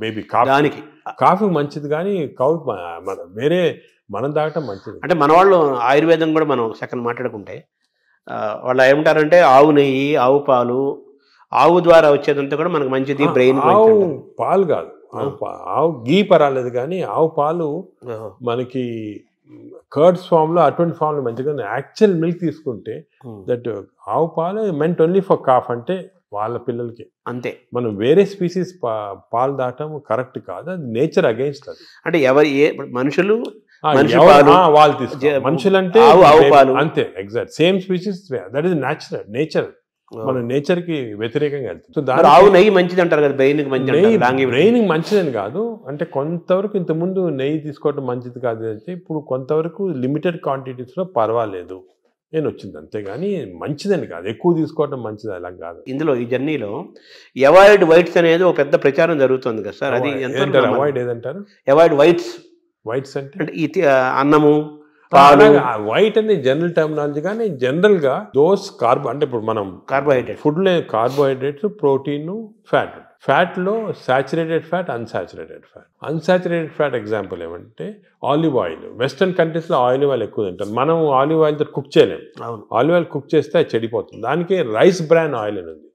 బేబీ. కాఫీ మంచిది కానీ వేరే మనం తాగటం మంచిది. అంటే మన వాళ్ళు ఆయుర్వేదం కూడా మనం సెకండ్ మాట్లాడుకుంటే వాళ్ళు ఏమంటారంటే ఆవు నెయ్యి, ఆవు పాలు, ఆవు ద్వారా వచ్చేదంతా కూడా మనకు మంచిది, బ్రెయిన్. ఆవు పాలు కాదు, ఆవు గీ పర్వాలేదు కానీ ఆవు పాలు మనకి కర్డ్స్ ఫామ్ లో, అటువంటి ఫామ్ లో మంచిగా. యాక్చువల్ మిల్క్ తీసుకుంటే దట్ ఆవు పాలు మెంట్ ఓన్లీ ఫర్ కాఫ్, అంటే వాళ్ళ పిల్లలకి అంతే. మనం వేరే స్పీసీస్ పాలు దాటం కరెక్ట్ కాదు, అది నేచర్ అగైన్స్ట్. అది అంటే మనుషులు వాళ్ళు తీసుకో, మనుషులంటే అంతే, exact same species, that is nature. మనం నేచర్ కి వ్యతిరేకంగా వెళ్తాం. సో ఆవు నెయ్యి మంచిది అంటారు కదా, బ్రెయిన్ బ్రెయిన్ మంచిదని కాదు, అంటే కొంతవరకు ఇంతకుముందు నెయ్యి తీసుకోవడం మంచిది కాదు అంటే, ఇప్పుడు కొంతవరకు లిమిటెడ్ క్వాంటిటీస్ లో పర్వాలేదు నేను వచ్చింది, అంతేగాని మంచిదని కాదు, ఎక్కువ తీసుకోవడం మంచిది అలా కాదు. ఇందులో ఈ జర్నీలో అవాయిడ్ వైట్స్ అనేది ఒక పెద్ద ప్రచారం జరుగుతుంది కదా సార్, అది అవాయిడ్ ఏదంటారు? అవాయిడ్ వైట్స్ అంటే అన్నము, వైట్ అనేది జనరల్ టర్మినాలజీ, కానీ జనరల్ గా దోస్ అంటే ఇప్పుడు మనం ఫుడ్ లో కార్బోహైడ్రేట్స్, ప్రోటీన్, ఫ్యాట్ లో saturated fat, unsaturated fat example ఏమంటే ఆలివ్ ఆయిల్. వెస్టర్న్ కంట్రీస్ లో ఆలివ్ ఆయిల్ ఎక్కువ తింటారు, మనం ఆలివ్ ఆయిల్ తో కుక్ చేయలేము. ఆలివ్ ఆయిల్ కుక్ చేస్తే అది చెడిపోతుంది. దానికి రైస్ బ్రాన్ ఆయిల్ అని ఉంది.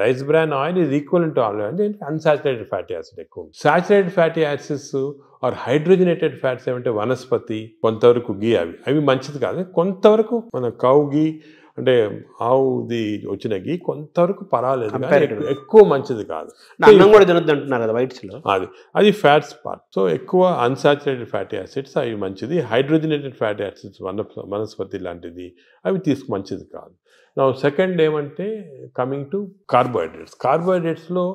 Rice bran oil is equal to olive oil, దీనికి అన్సాచురేటెడ్ ఫ్యాటీ యాసిడ్ ఎక్కువ. Saturated fatty acids are hydrogenated fats ఏమంటే వనస్పతి, కొంతవరకు గీ, అవి మంచిది కాదు. కొంతవరకు మన కౌ గీ అంటే ఆవుది వచ్చిన గీ కొంతవరకు పర్వాలేదు, ఎక్కువ మంచిది కాదు. అన్నం కూడా తినొద్దు అంటున్నారు కదా వైట్స్ లో, అది ఫ్యాట్స్ పార్ట్. సో ఎక్కువ అన్సాచురేటెడ్ ఫ్యాటీ యాసిడ్స్ అవి మంచిది. హైడ్రోజనేటెడ్ ఫ్యాటీ యాసిడ్స్ వనస్పతి లాంటిది అవి మంచిది కాదు. నా సెకండ్ ఏమంటే కమింగ్ టు కార్బోహైడ్రేట్స్లో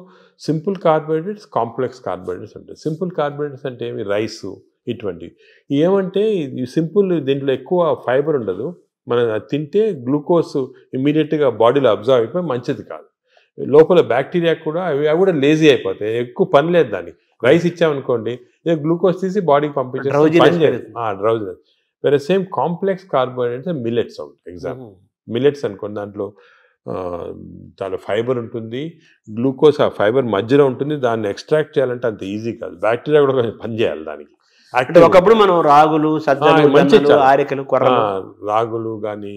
సింపుల్ కార్బోహైడ్రేట్స్, కాంప్లెక్స్ కార్బోహైడ్రేట్స్ ఉంటాయి. సింపుల్ కార్బోహైడ్రేట్స్ అంటే ఏమి, రైసు ఇటువంటివి. ఏమంటే సింపుల్, దీంట్లో ఎక్కువ ఫైబర్ ఉండదు, మనం తింటే గ్లూకోజ్ ఇమ్మీడియట్గా బాడీలో అబ్జర్వ్ అయిపోయి మంచిది కాదు. లోపల బ్యాక్టీరియా కూడా అవి కూడా లేజీ అయిపోతాయి, ఎక్కువ పని లేదు దానికి. రైస్ ఇచ్చామనుకోండి, గ్లూకోజ్ తీసి బాడీకి పంపించేసి డ్రౌజినెస్. వేరే సేమ్ కాంప్లెక్స్ కార్బోహైడ్రేట్స్ మిల్లెట్స్ ఉంటాయి. ఎగ్జాంపుల్ మిల్లెట్స్ అనుకోండి, దాంట్లో చాలా ఫైబర్ ఉంటుంది, గ్లూకోజ్ ఆ ఫైబర్ మధ్యలో ఉంటుంది, దాన్ని ఎక్స్ట్రాక్ట్ చేయాలంటే అంత ఈజీ కాదు, బ్యాక్టీరియా కూడా కొంచెం పనిచేయాలి దానికి. అంటే ఒకప్పుడు మనం రాగులు, సజ్జలు, ఆరికలు, కొర్రలు, రాగులు కానీ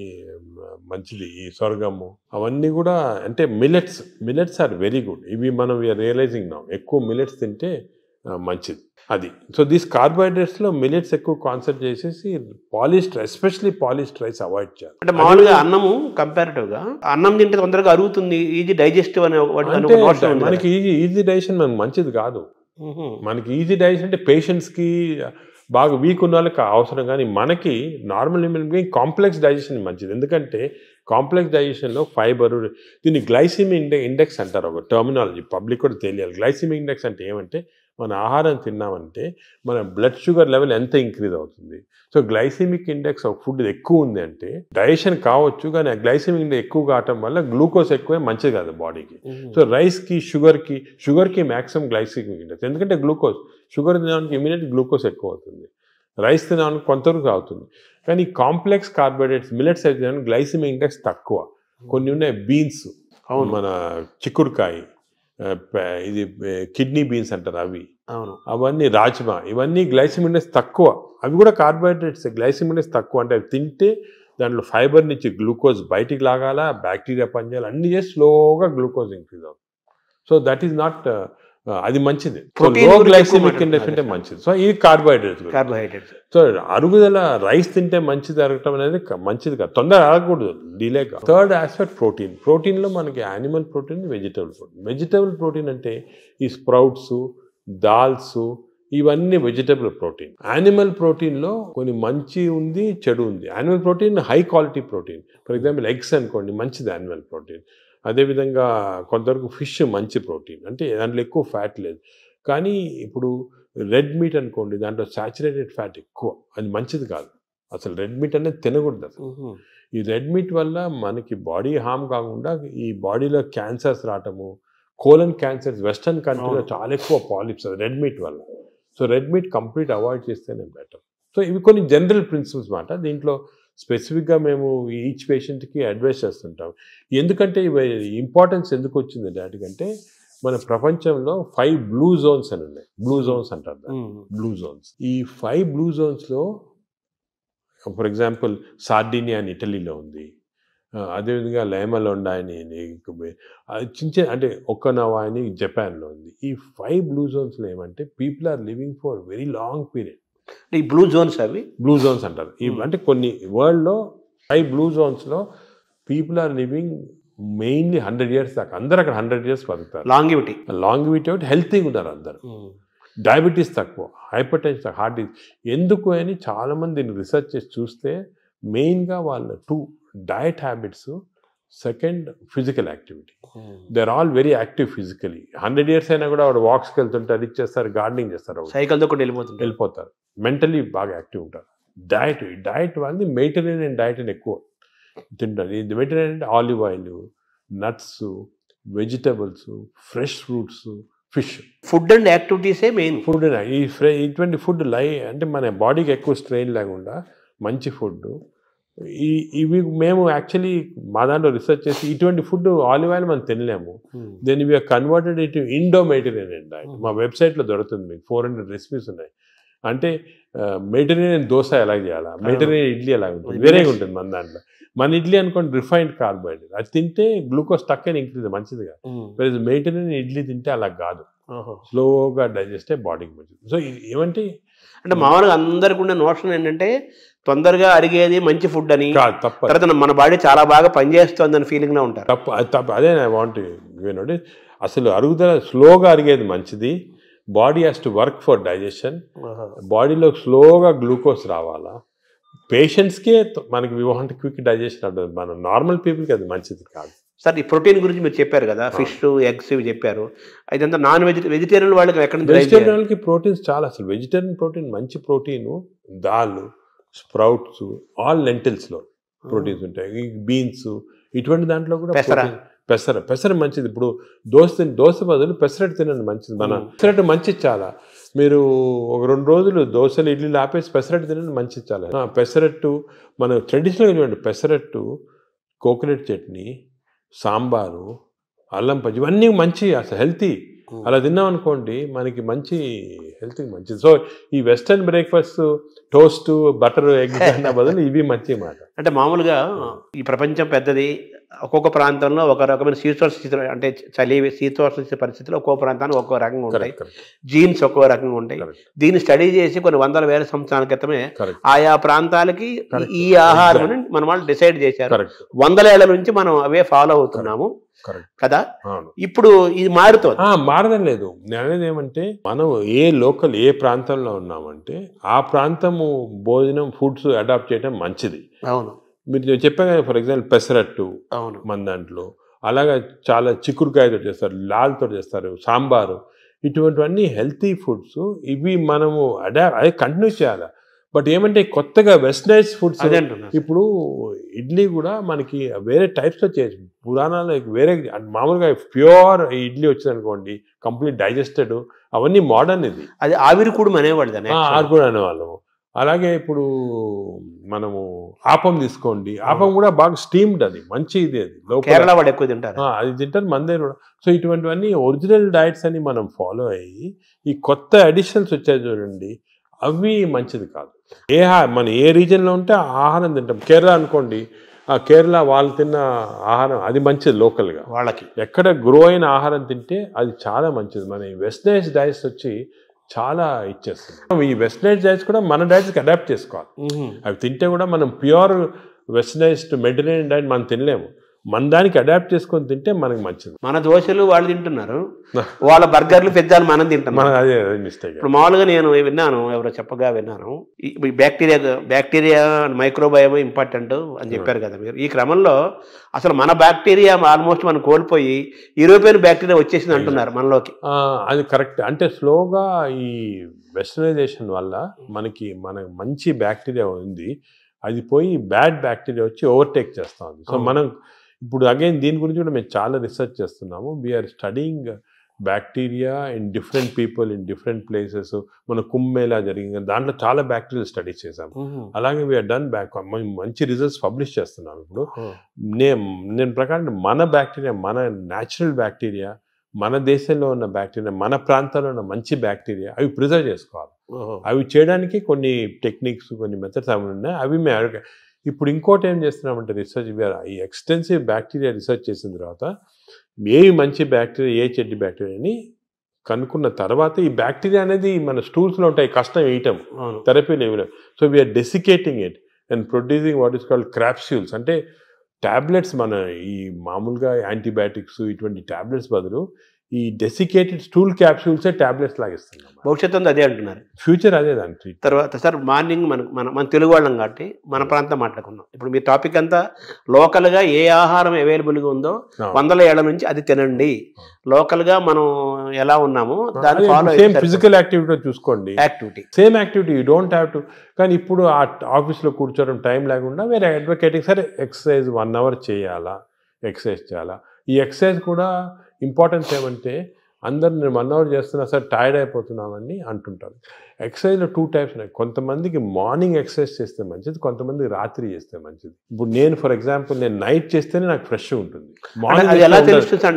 మంచిది, ఈ సొరగము అవన్నీ కూడా, అంటే మిల్లెట్స్ ఆర్ వెరీ గుడ్. ఇవి మనం రియలైజింగ్ నా ఎక్కువ మిల్లెట్స్ తింటే మంచిది అది. సో దీస్ కార్బోహైడ్రేట్స్లో మిల్లెట్స్ ఎక్కువ కాన్సన్ట్రేట్ చేసేసి polished, especially polished rice avoid చేయాలి. అంటే మామూలుగా అన్నము కంపారిటివ్గా అన్నం తింటే తొందరగా అరుగుతుంది, ఈజీ డైజెస్టివ్ అనే మనకి ఈజీ డైజెషన్ మనకు మంచిది కాదు. మనకి ఈజీ డైజెషన్ అంటే పేషెంట్స్కి, బాగా వీక్ ఉన్న వాళ్ళకి అవసరం, కానీ మనకి normal human being complex digestion మంచిది. ఎందుకంటే కాంప్లెక్స్ డైజెషన్లో ఫైబర్, దీన్ని గ్లైసిమిక్ ఇండెక్స్ అంటారు, ఒక టర్మినాలజీ పబ్లిక్ కూడా తెలియాలి. గ్లైసిమిక్ ఇండెక్స్ అంటే ఏమంటే, మన ఆహారం తిన్నామంటే మన బ్లడ్ షుగర్ లెవెల్ ఎంత ఇంక్రీజ్ అవుతుంది. సో గ్లైసిమిక్ ఇండెక్స్ ఒక ఫుడ్ ఎక్కువ ఉంది అంటే డైజెషన్ కావచ్చు, కానీ ఆ గ్లైసిమిక్ ఇండెక్స్ ఎక్కువ కావటం వల్ల గ్లూకోజ్ ఎక్కువే మంచిది కాదు బాడీకి. సో రైస్కి, షుగర్కి మ్యాక్సిమం గ్లైసిమిక్ ఇండెక్స్, ఎందుకంటే షుగర్ తినడానికి ఇమీడియట్ గ్లూకోజ్ ఎక్కువ అవుతుంది, రైస్ తినడానికి కొంతవరకు అవుతుంది. కానీ కాంప్లెక్స్ కార్బోహైడ్రేట్స్ మిల్లెట్స్ అయితే గ్లైసిమిక్ ఇండెక్స్ తక్కువ. కొన్ని ఉన్నాయి బీన్స్, మన చిక్కుడుకాయ, ఇది కిడ్నీ బీన్స్ అంటారు అవి, అవన్నీ రాజ్మా, ఇవన్నీ గ్లైసిమిక్ ఇండెక్స్ తక్కువ. అవి కూడా కార్బోహైడ్రేట్స్, గ్లైసిమిక్ ఇండెక్స్ తక్కువ. అంటే అవి తింటే దాంట్లో ఫైబర్ నుంచి గ్లూకోజ్ బయటికి లాగాల, బ్యాక్టీరియా పనిచేయాలి, అన్ని చేసి స్లోగా గ్లూకోజ్ ఇంక్రీజ్ అవుతుంది. సో దట్ ఈస్ నాట్, అది మంచిది. లో గ్లైసిమిక్ ఇండెక్స్ అంటే మంచిది. సో ఇది కార్బోహైడ్రేట్స్. సో అరుగుదల, రైస్ తింటే మంచిది అరగటం అనేది మంచిది కాదు, తొందరగా అరగకూడదు, డిలేగా. థర్డ్ ఆస్పెక్ట్ ప్రోటీన్లో మనకి యానిమల్ ప్రోటీన్, వెజిటబుల్ ప్రోటీన్ అంటే ఈ స్ప్రౌట్స్, దాల్స్, ఇవన్నీ వెజిటబుల్ ప్రోటీన్. యానిమల్ ప్రోటీన్లో కొన్ని మంచి ఉంది, చెడు ఉంది. Animal protein high quality protein, for example eggs అనుకోండి, మంచిది యానిమల్ ప్రోటీన్. అదేవిధంగా కొంతవరకు ఫిష్ మంచి ప్రోటీన్, అంటే దాంట్లో ఎక్కువ ఫ్యాట్ లేదు. కానీ ఇప్పుడు రెడ్ మీట్ అనుకోండి, దాంట్లో సాచురేటెడ్ ఫ్యాట్ ఎక్కువ, అది మంచిది కాదు. అసలు రెడ్ మీట్ అనేది తినకూడదు అసలు. ఈ రెడ్ మీట్ వల్ల మనకి బాడీ హార్మ్ కాకుండా ఈ బాడీలో క్యాన్సర్స్ రావటము, కోలన్ క్యాన్సర్స్ వెస్టర్న్ కంట్రీలో చాలా ఎక్కువ పాలిప్స్ రెడ్ మీట్ వల్ల. So red meat complete avoid చేస్తేనే బెటర్. సో ఇవి కొన్ని జనరల్ ప్రిన్సిపల్స్ మాట. దీంట్లో స్పెసిఫిక్గా మేము ఈచ్ పేషెంట్కి అడ్వైస్ చేస్తుంటాం. ఎందుకంటే ఇవి ఇంపార్టెన్స్ ఎందుకు వచ్చింది వాటికంటే, మన ప్రపంచంలో 5 బ్లూ జోన్స్ అని ఉన్నాయి. బ్లూ జోన్స్ అంటారు దాన్ని, బ్లూ జోన్స్. ఈ 5 బ్లూ జోన్స్లో ఫర్ ఎగ్జాంపుల్ సార్డినియా అని ఇటలీలో ఉంది, అదేవిధంగా లైమలోండా అని చిన్న అంటే ఒక్కనవా అని జపాన్లో ఉంది. ఈ 5 బ్లూ జోన్స్లో ఏమంటే people are living for very long period. ఈ బ్లూ జోన్స్, అవి బ్లూ జోన్స్ అంటారు. అంటే కొన్ని వరల్డ్లో 5 బ్లూ జోన్స్లో people are living mainly 100 years దాకా. అందరు అక్కడ 100 years బతుకుతారు. లాంగివిటీ ఒకటి, హెల్తీగా ఉన్నారు అందరు. డయాబెటీస్ తక్కువ, హైపర్ టెన్షన్ తక్కువ, హార్ట్ డిసీజ్. ఎందుకు అని చాలామంది దీన్ని రీసెర్చ్ చేసి చూస్తే మెయిన్గా వాళ్ళ 2 diet habits, second physical activity. They are all very active physically. 100 years అయినా కూడా వాడు వాక్స్కి వెళ్తుంటారు, అది చేస్తారు, గార్డెనింగ్ చేస్తారు, సైకిల్తో కూడా వెళ్ళిపోతారు. మెంటలీ బాగా యాక్టివ్ ఉంటారు. డయట్ వాళ్ళది మెడిటరేనియన్ డయట్ అని ఎక్కువ తింటారు. ఇది మెడిటరేనియన్ అంటే olive oil, nuts, vegetables, fresh fruits, fish. Food and యాక్టివిటీసే మెయిన్. ఫుడ్ ఇటువంటి ఫుడ్ అంటే మన బాడీకి ఎక్కువ స్ట్రెయిన్ లేకుండా మంచి ఫుడ్. ఇవి మేము యాక్చువల్లీ మా దాంట్లో రీసెర్చ్ చేసి ఇటువంటి ఫుడ్ ఆలివ్ ఆయిల్ మనం తినలేము. Then we are converted it Indo Mediterranean diet. మా వెబ్సైట్లో దొరుకుతుంది, మీకు 400 రెసిపీస్ ఉన్నాయి. అంటే మెడిటరేనియన్ దోశ ఎలా చేయాలా, మెడిటరేనియన్ ఇడ్లీ ఎలా ఉంటుంది, వేరేగా ఉంటుంది మన దాంట్లో. మన ఇడ్లీ అనుకోండి రిఫైన్డ్ కార్బోహైడ్రేట్, అది తింటే గ్లూకోజ్ తక్కువ ఇంక్రీజ్ మంచిదిగా. మెడిటరేనియన్ ఇడ్లీ తింటే అలా కాదు, స్లోగా డైజెస్ట్ అయ్యి బాడీకి మంచిది. సో ఏమంటే అంటే మామూలుగా అందరికి ఉండే నోషన్ ఏంటంటే తొందరగా అరిగేది మంచి ఫుడ్ అని, తర్వాత మన బాడీ చాలా బాగా పనిచేస్తుంది అని ఫీలింగ్ లో ఉంటారు. తప్పు అదే ఐ వాంట్ యూనోటి. అసలు అరుగుదల స్లోగా అరిగేది మంచిది. Body has to work for digestion. బాడీలో స్లోగా గ్లూకోజ్ రావాలా. పేషెంట్స్కే మనకి వి వాంట్ క్విక్ డైజెషన్ ఉంటుంది, మన నార్మల్ పీపుల్కి అది మంచిది కాదు. సార్ ఈ ప్రోటీన్ గురించి మీరు చెప్పారు కదా, ఫిష్, ఎగ్స్ ఇవి చెప్పారు. అదంతా నాన్ వెజిటేరియన్ వాళ్ళకి ఎక్కడ? వెజిటేరియన్ వాళ్ళకి ప్రోటీన్స్ చాలా. అసలు వెజిటేరియన్ ప్రోటీన్ మంచి ప్రోటీను, దాల్, స్ప్రౌట్స్, ఆల్ లెంటిల్స్లో ప్రోటీన్స్ ఉంటాయి. బీన్స్ ఇటువంటి దాంట్లో కూడా పెసర మంచిది. ఇప్పుడు దోశ బదులు పెసరట్టు తినండి, మంచిది. మన పెసరట్టు మంచిది చాలా. మీరు ఒక 2 రోజులు దోశలు ఇడ్లీలు ఆపేసి పెసరట్టు తినండి, మంచిది చాలా. పెసరట్టు మన ట్రెడిషనల్గా చూడండి, పెసరట్టు కోకోనట్ చట్నీ, సాంబారు, అల్లం పచ్చి, ఇవన్నీ మంచి అసలు హెల్తీ. అలా తిన్నాం అనుకోండి మనకి మంచి హెల్త్కి మంచిది. సో ఈ western breakfast toast butter egg అన్న బదులు ఇవి మంచి మాట. అంటే మామూలుగా ఈ ప్రపంచం పెద్దది, ఒక్కొక్క ప్రాంతంలో ఒక రకమైన శీతోష్ణ అంటే చలి శీతోష్ణ పరిస్థితుల్లో ఒక్కో ప్రాంతానికి ఒక్కో రకంగా ఉంటాయి, జీన్స్ ఒక్కో రకంగా ఉంటాయి. దీన్ని స్టడీ చేసి కొన్ని వందల వేల సంవత్సరాల క్రితమే ఆయా ప్రాంతాలకి ఈ ఆహారం మన వాళ్ళు డిసైడ్ చేశారు. 100 ఏళ్ల నుంచి మనం అవే ఫాలో అవుతున్నాము కదా. ఇప్పుడు ఇది మారుతుంది. మారడం లేదు. నేను అనేది ఏమంటే మనం ఏ ప్రాంతంలో ఉన్నామంటే ఆ ప్రాంతము భోజనం ఫుడ్స్ అడాప్ట్ చేయడం మంచిది. అవును, మీరు చెప్పాను ఫర్ ఎగ్జాంపుల్ పెసరట్టు మన దాంట్లో, అలాగే చాలా చిక్కుడుకాయతో చేస్తారు, లాల్తో చేస్తారు, సాంబారు, ఇటువంటివన్నీ హెల్తీ ఫుడ్స్. ఇవి మనము అదే కంటిన్యూ చేయాలి. బట్ ఏమంటే కొత్తగా వెస్టర్నైజ్ ఫుడ్స్, ఇప్పుడు ఇడ్లీ కూడా మనకి వేరే టైప్స్లో చేయొచ్చు. పురాణాలు వేరే మామూలుగా ప్యూర్ ఇడ్లీ వచ్చింది అనుకోండి, కంప్లీట్ డైజెస్టెడ్, అవన్నీ మోడర్న్. ఇది అది ఆవిరి కూడా అనేవాళ్ళు, ఆవిరి కూడా అనేవాళ్ళము. అలాగే ఇప్పుడు మనము ఆపం తీసుకోండి, ఆపం కూడా బాగా స్టీమ్డ్, అది మంచి ఇది. అది కేరళ వాడు ఎక్కువ తింటారు, అది తింటారు మన దగ్గర కూడా. సో ఇటువంటివన్నీ ఒరిజినల్ డైట్స్ అని మనం ఫాలో అయ్యి ఈ కొత్త అడిషన్స్ వచ్చాయి చూడండి, అవి మంచిది కాదు. మన ఏ రీజన్లో ఉంటే ఆ ఆహారం తింటాం. కేరళ అనుకోండి, ఆ కేరళ వాళ్ళు తిన్న ఆహారం అది మంచిది లోకల్గా, వాళ్ళకి ఎక్కడ గ్రో అయిన ఆహారం తింటే అది చాలా మంచిది. మన ఈ వెస్టర్నైజ్ డైట్స్ వచ్చి చాలా ఇచ్చేస్తుంది. ఈ వెస్టర్నైజ్ డైట్స్ కూడా మన డైట్స్కి అడాప్ట్ చేసుకోవాలి. అవి తింటే కూడా మనం ప్యూర్ వెస్టర్నైజ్డ్ మెడిటరేనియన్ డైట్ మనం తినలేము. మన దానికి అడాప్ట్ చేసుకొని తింటే మనకి మంచిది. మన దోశలు వాళ్ళు తింటున్నారు, వాళ్ళ బర్గర్లు పిజ్జాలు మనం తింటున్నాం. అదే మిస్టేక్. ఇప్పుడు మామూలుగా నేను విన్నాను, ఎవరో చెప్పగా విన్నాను, ఈ బ్యాక్టీరియా మైక్రోబయోమ్ ఇంపార్టెంట్ అని చెప్పారు కదా మీరు. ఈ క్రమంలో అసలు మన బ్యాక్టీరియా ఆల్మోస్ట్ మనం కోల్పోయి యూరోపియన్ బ్యాక్టీరియా వచ్చేసింది అంటున్నారు మనలోకి. అది కరెక్ట్. అంటే స్లోగా ఈ వెస్టర్నైజేషన్ వల్ల మనకి మంచి బ్యాక్టీరియా ఉంది, అది పోయి బ్యాడ్ బ్యాక్టీరియా వచ్చి ఓవర్టేక్ చేస్తూ ఉంది. సో మనం ఇప్పుడు అగైన్ దీని గురించి కూడా మేము చాలా రీసెర్చ్ చేస్తున్నాము. We're studying bacteria in different people in different places. మన కుంభమేళా జరిగింది, దాంట్లో చాలా బ్యాక్టీరియల్ స్టడీస్ చేసాము. అలాగే వీఆర్ డన్ మంచి రిజల్ట్స్ పబ్లిష్ చేస్తున్నాము. ఇప్పుడు నేను ప్రకారం మన బ్యాక్టీరియా, మన న్యాచురల్ బ్యాక్టీరియా, మన దేశంలో ఉన్న బ్యాక్టీరియా, మన ప్రాంతాల్లో ఉన్న మంచి బ్యాక్టీరియా, అవి ప్రిజర్వ్ చేసుకోవాలి. అవి చేయడానికి కొన్ని టెక్నిక్స్, కొన్ని మెథడ్స్ అవి ఉన్నాయి. అవి మేము ఇప్పుడు ఇంకోటి ఏం చేస్తున్నామంటే రీసెర్చ్, ఈ ఎక్స్టెన్సివ్ బ్యాక్టీరియా రీసెర్చ్ చేసిన తర్వాత ఏవి మంచి బ్యాక్టీరియా, ఏ చెడ్డ బ్యాక్టీరియా అని కనుక్కున్న తర్వాత ఈ బ్యాక్టీరియా అనేది మన స్టూల్స్లో ఉంటాయి, కష్టం వేయటం, థెరపీలు ఏమి లేవు. So we are desiccating it and producing what is called capsules. అంటే ట్యాబ్లెట్స్, మన ఈ మామూలుగా యాంటీబయాటిక్స్ ఇటువంటి ట్యాబ్లెట్స్ బదులు ఈ డెసికేటెడ్ స్టూల్ క్యాప్సూల్సే ట్యాబ్లెట్స్ లాగా ఇస్తున్నాం. భవిష్యత్తు అదే అంటున్నారు, ఫ్యూచర్ అదే దానికి. తర్వాత సార్ మార్నింగ్ మన తెలుగు వాళ్ళం కాబట్టి మన ప్రాంతం మాట్లాడుకున్నాం. ఇప్పుడు మీ టాపిక్ అంతా లోకల్గా ఏ ఆహారం అవైలబుల్గా ఉందో 100 ఏళ్ల నుంచి అది తినండి, లోకల్గా మనం ఎలా ఉన్నామో దాన్ని ఫాలో. సేమ్ ఫిజికల్ యాక్టివిటీ చూసుకోండి, same activity you don't have to. కానీ ఇప్పుడు ఆ ఆఫీస్లో కూర్చోవడం టైం లేకుండా వేరే అడ్వకేటింగ్, సరే ఎక్సర్సైజ్ 1 అవర్ చేయాలా, ఎక్సర్సైజ్ చేయాలా. ఈ ఎక్సర్సైజ్ కూడా ఇంపార్టెన్స్ ఏమంటే అందరు నేను 1 అవర్ చేస్తున్నా సార్ టైర్డ్ అయిపోతున్నామని అంటుంటారు. ఎక్సర్సైజ్లో 2 టైప్స్ ఉన్నాయి. కొంతమందికి మార్నింగ్ ఎక్సర్సైజ్ చేస్తే మంచిది, కొంతమందికి రాత్రి చేస్తే మంచిది. ఇప్పుడు నేను ఫర్ ఎగ్జాంపుల్ నేను నైట్ చేస్తేనే నాకు ఫ్రెష్ ఉంటుంది. మార్నింగ్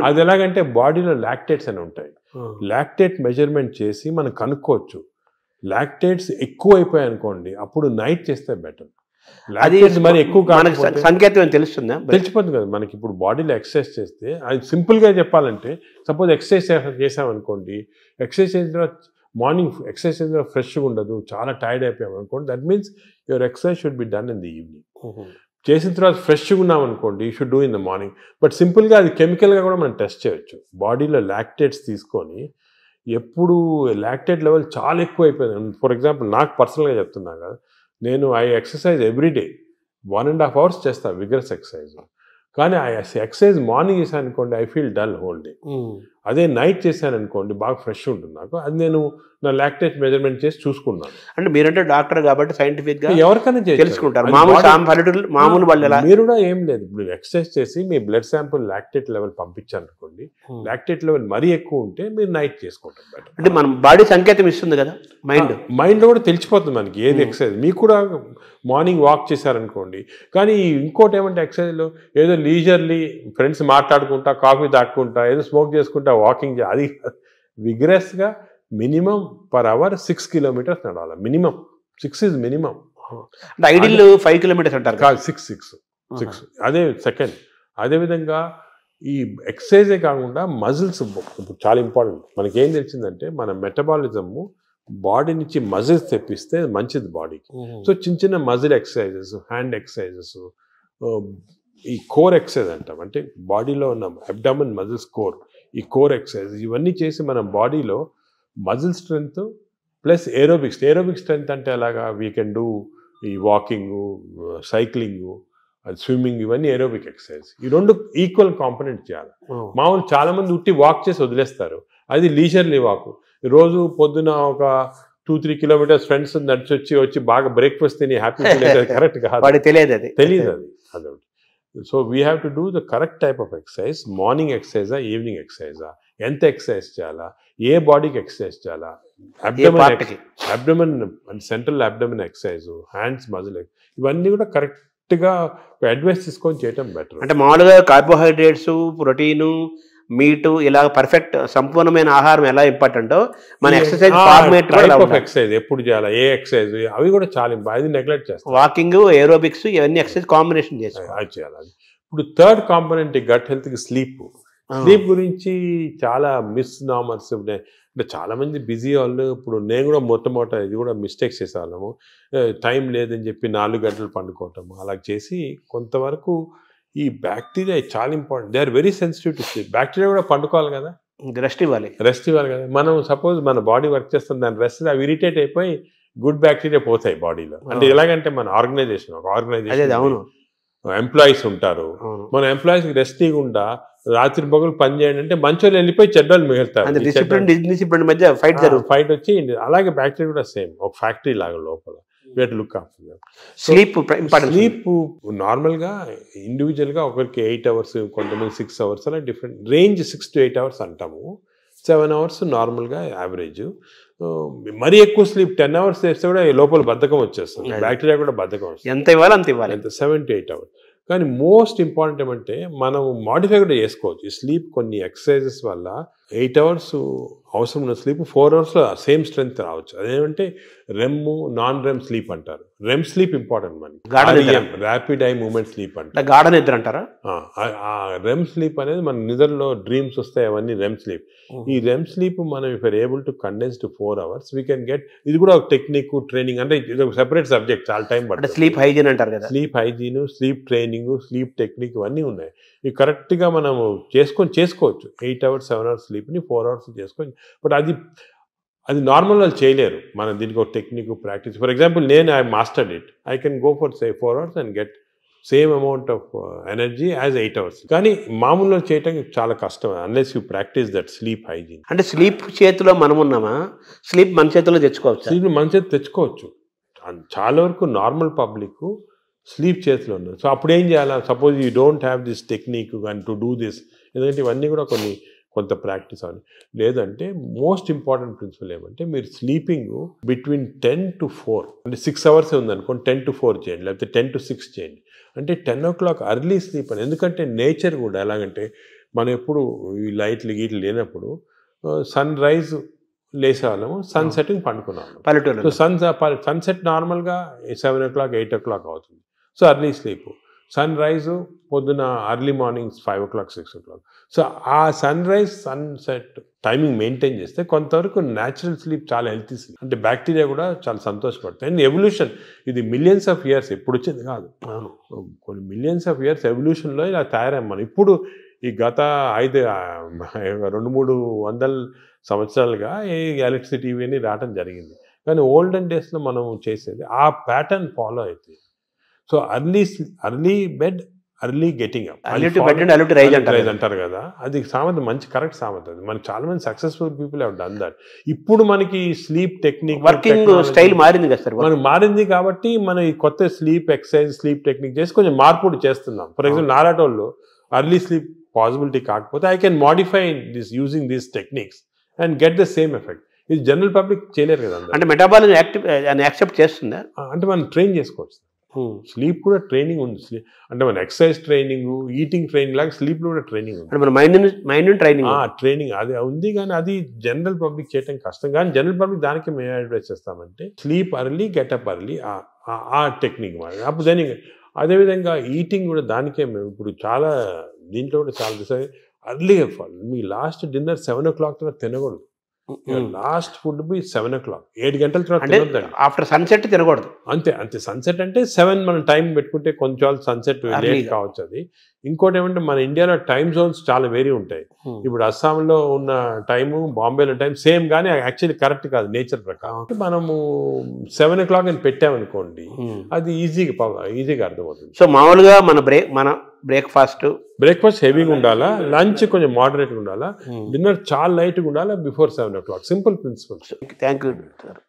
అది ఎలాగంటే బాడీలో లాక్టేట్స్ అని ఉంటాయి. లాక్టేట్ మెజర్మెంట్ చేసి మనం కనుక్కోవచ్చు. లాక్టేట్స్ ఎక్కువ అయిపోయాయి అనుకోండి, అప్పుడు నైట్ చేస్తే బెటర్. అది మరి ఎక్కువ సంకేతం తెలుస్తుందా? తెలిసిపోతుంది కదా మనకి. ఇప్పుడు బాడీలో ఎక్సర్సైజ్ చేస్తే, అది సింపుల్గా చెప్పాలంటే సపోజ్ ఎక్సర్సైజ్ చేసామనుకోండి, ఎక్సర్సైజ్ చేసిన తర్వాత మార్నింగ్ ఎక్సర్సైజ్ చేసిన తర్వాత ఫ్రెష్గా ఉండదు, చాలా టైర్డ్ అయిపోయాం అనుకోండి, that means your exercise should be done in the evening. చేసిన తర్వాత ఫ్రెష్గా ఉన్నాం అనుకోండి, you should do in the morning. But సింపుల్గా అది కెమికల్గా కూడా మనం టెస్ట్ చేయొచ్చు. బాడీలో లాక్టేట్స్ తీసుకొని, ఎప్పుడు లాక్టేట్ లెవెల్ చాలా ఎక్కువ అయిపోయింది, ఫర్ ఎగ్జాంపుల్ నాకు పర్సనల్గా చెప్తున్నా కదా, నేను ఐ ఎక్సర్సైజ్ ఎవ్రీడే 1.5 hours చేస్తాను విగరస్ ఎక్సర్సైజ్. కానీ ఆ ఎక్సర్సైజ్ మార్నింగ్ చేశాను అనుకోండి, I feel dull whole day. అదే నైట్ చేశాను అనుకోండి, బాగా ఫ్రెష్ ఉంటుంది నాకు. అది నేను నా లాక్టేట్ మెజర్మెంట్ చేసి చూసుకున్నాను. అంటే మీరంటే డాక్టర్ కాబట్టి సైంటిఫిక్ గా ఎవరికైనా తెలుసుకుంటారు. మామూలు మీరు కూడా ఏం లేదు, ఇప్పుడు ఎక్సర్సైజ్ చేసి మీ బ్లడ్ శాంపుల్ లాక్టేట్ లెవెల్ పంపించాను అనుకోండి, లాక్టేట్ లెవెల్ మరీ ఎక్కువ ఉంటే మీరు నైట్ చేసుకుంటారు బెటర్. అంటే మన బాడీ సంకేతం ఇస్తుంది కదా, మైండ్ లో కూడా తెలిసిపోతుంది మనకి ఏది ఎక్సర్సైజ్. మీకు కూడా మార్నింగ్ వాక్ చేశారనుకోండి. కానీ ఇంకోటి ఏమంటే ఎక్సర్సైజ్లో ఏదో లీజర్లీ ఫ్రెండ్స్ మాట్లాడుకుంటా కాఫీ తాక్కుంటా ఏదో స్మోక్ చేసుకుంటా వాకింగ్ అది విగ్రెస్గా మినిమం పర్ అవర్ 6 kilometers నడవాలి. Minimum 6 is minimum. అంటే ఐడియల్ 5 kilometers అంటారు కాదు, 6. అదే సెకండ్. అదేవిధంగా ఈ ఎక్సర్సైజే కాకుండా మజిల్స్ చాలా ఇంపార్టెంట్. మనకేం తెలిసిందంటే మన మెటబాలిజము బాడీ నుంచి మజిల్స్ తెప్పిస్తే మంచిది బాడీకి. సో చిన్న చిన్న మజిల్ ఎక్సర్సైజెస్, హ్యాండ్ ఎక్సర్సైజెస్, ఈ కోర్ ఎక్సర్సైజ్ అంటాం, అంటే బాడీలో ఉన్న అబ్డామన్ మజిల్స్ కోర్, ఈ కోర్ ఎక్సర్సైజ్ ఇవన్నీ చేసి మన బాడీలో muscle strength plus aerobics. Aerobic strength అంటే అలాగా వీ కెన్ డూ ఈ వాకింగు, సైక్లింగు, స్విమ్మింగ్, ఇవన్నీ ఏరోబిక్ ఎక్సర్సైజ్. ఈ రెండు ఈక్వల్ కాంపనెంట్ చేయాలి. మామూలు చాలా మంది ఉట్టి వాక్ చేసి వదిలేస్తారు, అది లీజర్లీ వాక్. రోజు పొద్దున ఒక 2-3 kilometers ఫ్రెండ్స్ నడిచి వచ్చి బాగా బ్రేక్ఫాస్ట్ తిని హ్యాపీ కరెక్ట్ కాదు, తెలియదు అది. So we have to do the correct type of exercise. Morning ఎక్సర్సైజా, ఈవినింగ్ ఎక్సర్సైజా, ఎంత ఎక్సర్సైజ్ చేయాలా, ఏ బాడీకి ఎక్సర్సైజ్ చేయాలా, abdomen and central abdomen exercise, hands muscle, ఇవన్నీ కూడా కరెక్ట్గా అడ్వైస్ తీసుకొని చేయటం బెటర్. అంటే మామూలుగా కార్బోహైడ్రేట్స్, ప్రోటీను, మీటు ఇలా పర్ఫెక్ట్ సంపూర్ణమైన ఆహారం ఎలా ఇంపార్టెంటో మన ఎక్సర్సైజ్ ఫార్మేట్ ఎక్సర్సైజ్ ఎప్పుడు చేయాలా, ఏ ఎక్సర్సైజ్, అవి కూడా చాలా అది నెగ్లెక్ట్ చేస్తాం. వాకింగ్, ఏరోబిక్స్ ఇవన్నీ ఎక్సర్సైజ్ కాంబినేషన్ చేయాలి. ఇప్పుడు థర్డ్ కాంపోనెంట్ గట్ హెల్త్కి స్లీప్. స్లీప్ గురించి చాలా మిస్ నామర్స్ అంటే చాలా మంది బిజీ వాళ్ళు. ఇప్పుడు నేను కూడా మొట్టమొదట ఇది కూడా మిస్టేక్స్ చేసేవాళ్ళము. టైం లేదని చెప్పి 4 గంటలు పండుకోవటము అలా చేసి కొంతవరకు ఈ బ్యాక్టీరియా చాలా important. They are very sensitive to sleep. Bacteria కూడా పండుకోవాలి కదా, రెస్ట్ ఇవ్వాలి కదా. మనం సపోజ్ మన బాడీ వర్క్ చేస్తుంది, దాని రెస్ట్ అవి ఇరిటేట్ అయిపోయి గుడ్ బ్యాక్టీరియా పోతాయి బాడీలో. అంటే ఎలాగంటే మన ఆర్గనైజేషన్ ఎంప్లాయీస్ ఉంటారు, మన ఎంప్లాయీస్కి రెస్ట్ ఇవ్వకుండా రాత్రి పగలు పని చేయండి అంటే మంచోళ్ళు వెళ్ళిపోయి చెడ్డోళ్ళు మిగులుతారు, మధ్య ఫైట్ వచ్చి. అలాగే బ్యాక్టీరియా కూడా సేమ్ ఒక ఫ్యాక్టరీ లాగా లోపల. Look after sleep. స్లీప్ నార్మల్గా ఇండివిజువల్గా ఒకరికి 8 hours, కొంతమంది 6 hours, అలా డిఫరెంట్ రేంజ్. 6 to 8 hours అంటాము, 7 hours నార్మల్గా యావరేజ్. మరీ ఎక్కువ స్లీప్ 10 hours చేస్తే కూడా లోపల బద్ధకం వచ్చేస్తుంది, బ్యాక్టీరియా కూడా బద్ధకం వస్తుంది. ఎంత ఇవ్వాలి అంత ఇవ్వాలి, 7 to 8 hours. కానీ మోస్ట్ ఇంపార్టెంట్ ఏమంటే మనం మాడిఫై కూడా చేసుకోవచ్చు ఈ స్లీప్. కొన్ని ఎక్సర్సైజెస్ వల్ల 8 hours అవసరం ఉన్న స్లీప్ 4 hours సేమ్ స్ట్రెంగ్త్ రావచ్చు. అదేమంటే రెమ్, నాన్ రెమ్ స్లీప్ అంటారు. రెమ్ స్లీప్ ఇంపార్టెంట్ మనకి, ర్యాపిడ్ ఐ మూవ్మెంట్ స్లీప్ అంటే గాఢ నిద్ర అంటారా. రెమ్ స్లీప్ అనేది మన నిద్రలో డ్రీమ్స్ వస్తాయి, అవన్నీ రెమ్ స్లీప్. ఈ రెమ్ స్లీప్ మనం if are able to condense to 4 hours we can get. ఇది కూడా ఒక టెక్నిక్, ట్రైనింగ్, అంటే ఇది ఒక సెపరేట్ సబ్జెక్ట్, చాలా టైం పడుతుంది. స్లీప్ హైజీన్ అంటారు కదా. Sleep hygiene, sleep training, sleep technique ఇవన్నీ ఉన్నాయి. ఇవి కరెక్ట్గా మనం చేసుకోవచ్చు. 8 hours 7 hours స్లీప్ని 4 hours చేసుకోవచ్చు. బట్ అది నార్మల్ వాళ్ళు చేయలేరు. మనం దీనికి ఒక technique, practice. For example I mastered it, I can go for 4 hours and get same amount of energy as 8 hours. కానీ మామూలుగా చేయటం చాలా కష్టం unless you practice that sleep hygiene. అంటే స్లీప్ చేతిలో మనం ఉన్నామా, స్లీప్ మన చేతిలో తెచ్చుకోవచ్చు. స్లీప్ మన చేతి తెచ్చుకోవచ్చు. చాలా వరకు నార్మల్ పబ్లిక్ స్లీప్ చేతిలో ఉన్నారు. సో అప్పుడు ఏం చేయాలి, suppose you don't have this technique and to do this, ఎందుకంటే ఇవన్నీ కూడా కొంత ప్రాక్టీస్ అవ్వాలి. లేదంటే మోస్ట్ ఇంపార్టెంట్ ప్రిన్సిపల్ ఏమంటే మీరు స్లీపింగ్ బిట్వీన్ 10 to 4, అంటే 6 hours ఉందనుకోండి, 10 to 4 చేయండి, లేకపోతే 10 to 6 చేయండి. అంటే 10 o'clock అర్లీ స్లీప్ అని. ఎందుకంటే నేచర్ కూడా ఎలాగంటే మనం ఎప్పుడు ఈ లైట్లు గీట్లు లేనప్పుడు సన్ రైజ్ లేసేవాళ్ళము, సన్ సెట్టింగ్ పండుకున్నాము పల్లెటూరు. సో సన్సెట్ నార్మల్గా 7 o'clock 8 o'clock అవుతుంది. So early sleep. Sun rise పొద్దున early morning 5 o'clock 6 o'clock. So ఆ sun rise sunset timing maintain చేస్తే కొంతవరకు న్యాచురల్ స్లీప్ చాలా హెల్తీ స్లీప్. అంటే బ్యాక్టీరియా కూడా చాలా సంతోషపడతాయి. అండ్ ఎవల్యూషన్ ఇది మిలియన్స్ ఆఫ్ ఇయర్స్ ఎప్పుడు వచ్చింది కాదు, కొన్ని మిలియన్స్ ఆఫ్ ఇయర్స్ ఎవల్యూషన్లో ఇలా తయారయ్యాం మనం. ఇప్పుడు ఈ గత 200-300 సంవత్సరాలుగా ఈ ఎలక్ట్రిసిటీ ఇవన్నీ రావడం జరిగింది. కానీ ఓల్డెన్ డేస్లో మనం చేసేది ఆ ప్యాటర్న్ ఫాలో అవుతుంది. So early bed, early getting up, rise అంటారు కదా, అది సామెత, మంచి కరెక్ట్ సామెత. అది మనకి చాలా మంది successful people have done that. ఇప్పుడు మనకి స్లీప్ టెక్నిక్, వర్కింగ్ స్టైల్ మారింది కదా సార్, మనకు మారింది కాబట్టి మనం ఈ కొత్త స్లీప్ ఎక్సర్సైజ్, స్లీప్ టెక్నిక్ చేసి కొంచెం మార్పు చేస్తున్నాం. ఫర్ ఎగ్జాంపుల్ నారాటోళ్ళు అర్లీ స్లీప్ పాసిబిలిటీ కాకపోతే I can modify this using these techniques and get the same effect. ఇది జనరల్ పబ్లిక్ చేయలేరు కదా. అంటే మెటాబాలిజం యాక్సెప్ట్ చేస్తుందా, అంటే మనం ట్రైన్ చేసుకోవచ్చు. స్లీప్ కూడా ట్రైనింగ్ ఉంది. అంటే మన ఎక్సర్సైజ్ ట్రైనింగ్, ఈటింగ్ ట్రైనింగ్ లాగా స్లీప్లో కూడా ట్రైనింగ్ ఉంది. అంటే మన మైండ్ ట్రైనింగ్ ట్రైనింగ్ అది ఉంది, కానీ అది జనరల్ పబ్లిక్ చేయడం కష్టం. కానీ జనరల్ పబ్లిక్ దానికి మేము అడ్వైస్ చేస్తామంటే స్లీప్ అర్లీ, గెటప్ అర్లీ, ఆ టెక్నిక్ మరి. అప్పుడు దాని అదేవిధంగా ఈటింగ్ కూడా దానికే మేము ఇప్పుడు చాలా దీంట్లో కూడా చాలా అర్లీగా మీ లాస్ట్ డిన్నర్ 7 o'clock తర్వాత తినకూడదు. లాస్ట్ ఫుడ్ బి 7 o'clock, 7 గంటల తర్వాత తినొద్దండి. ఆఫ్టర్ సన్సెట్ తినకూడదు. అంతే సన్సెట్ అంటే 7 మనం టైం పెట్టుకుంటే కొంచెం సన్సెట్ లేట్ కావచ్చు. అది ఇంకోటి ఏమంటే మన ఇండియాలో టైం జోన్స్ చాలా వేరీ ఉంటాయి. ఇప్పుడు అస్సాంలో ఉన్న టైము, బాంబేలో టైం సేమ్, కానీ యాక్చువల్లీ కరెక్ట్ కాదు నేచర్ ప్రకారం. మనము 7 o'clock అని పెట్టామనుకోండి, అది ఈజీగా అర్థమవుతుంది. సో మామూలుగా మన బ్రేక్ఫాస్ట్ హెవీగా ఉండాలా, లంచ్ కొంచెం మోడరేట్గా ఉండాలా, డిన్నర్ చాలా లైట్గా ఉండాలా before 7 o'clock. Simple principles. Thank you sir.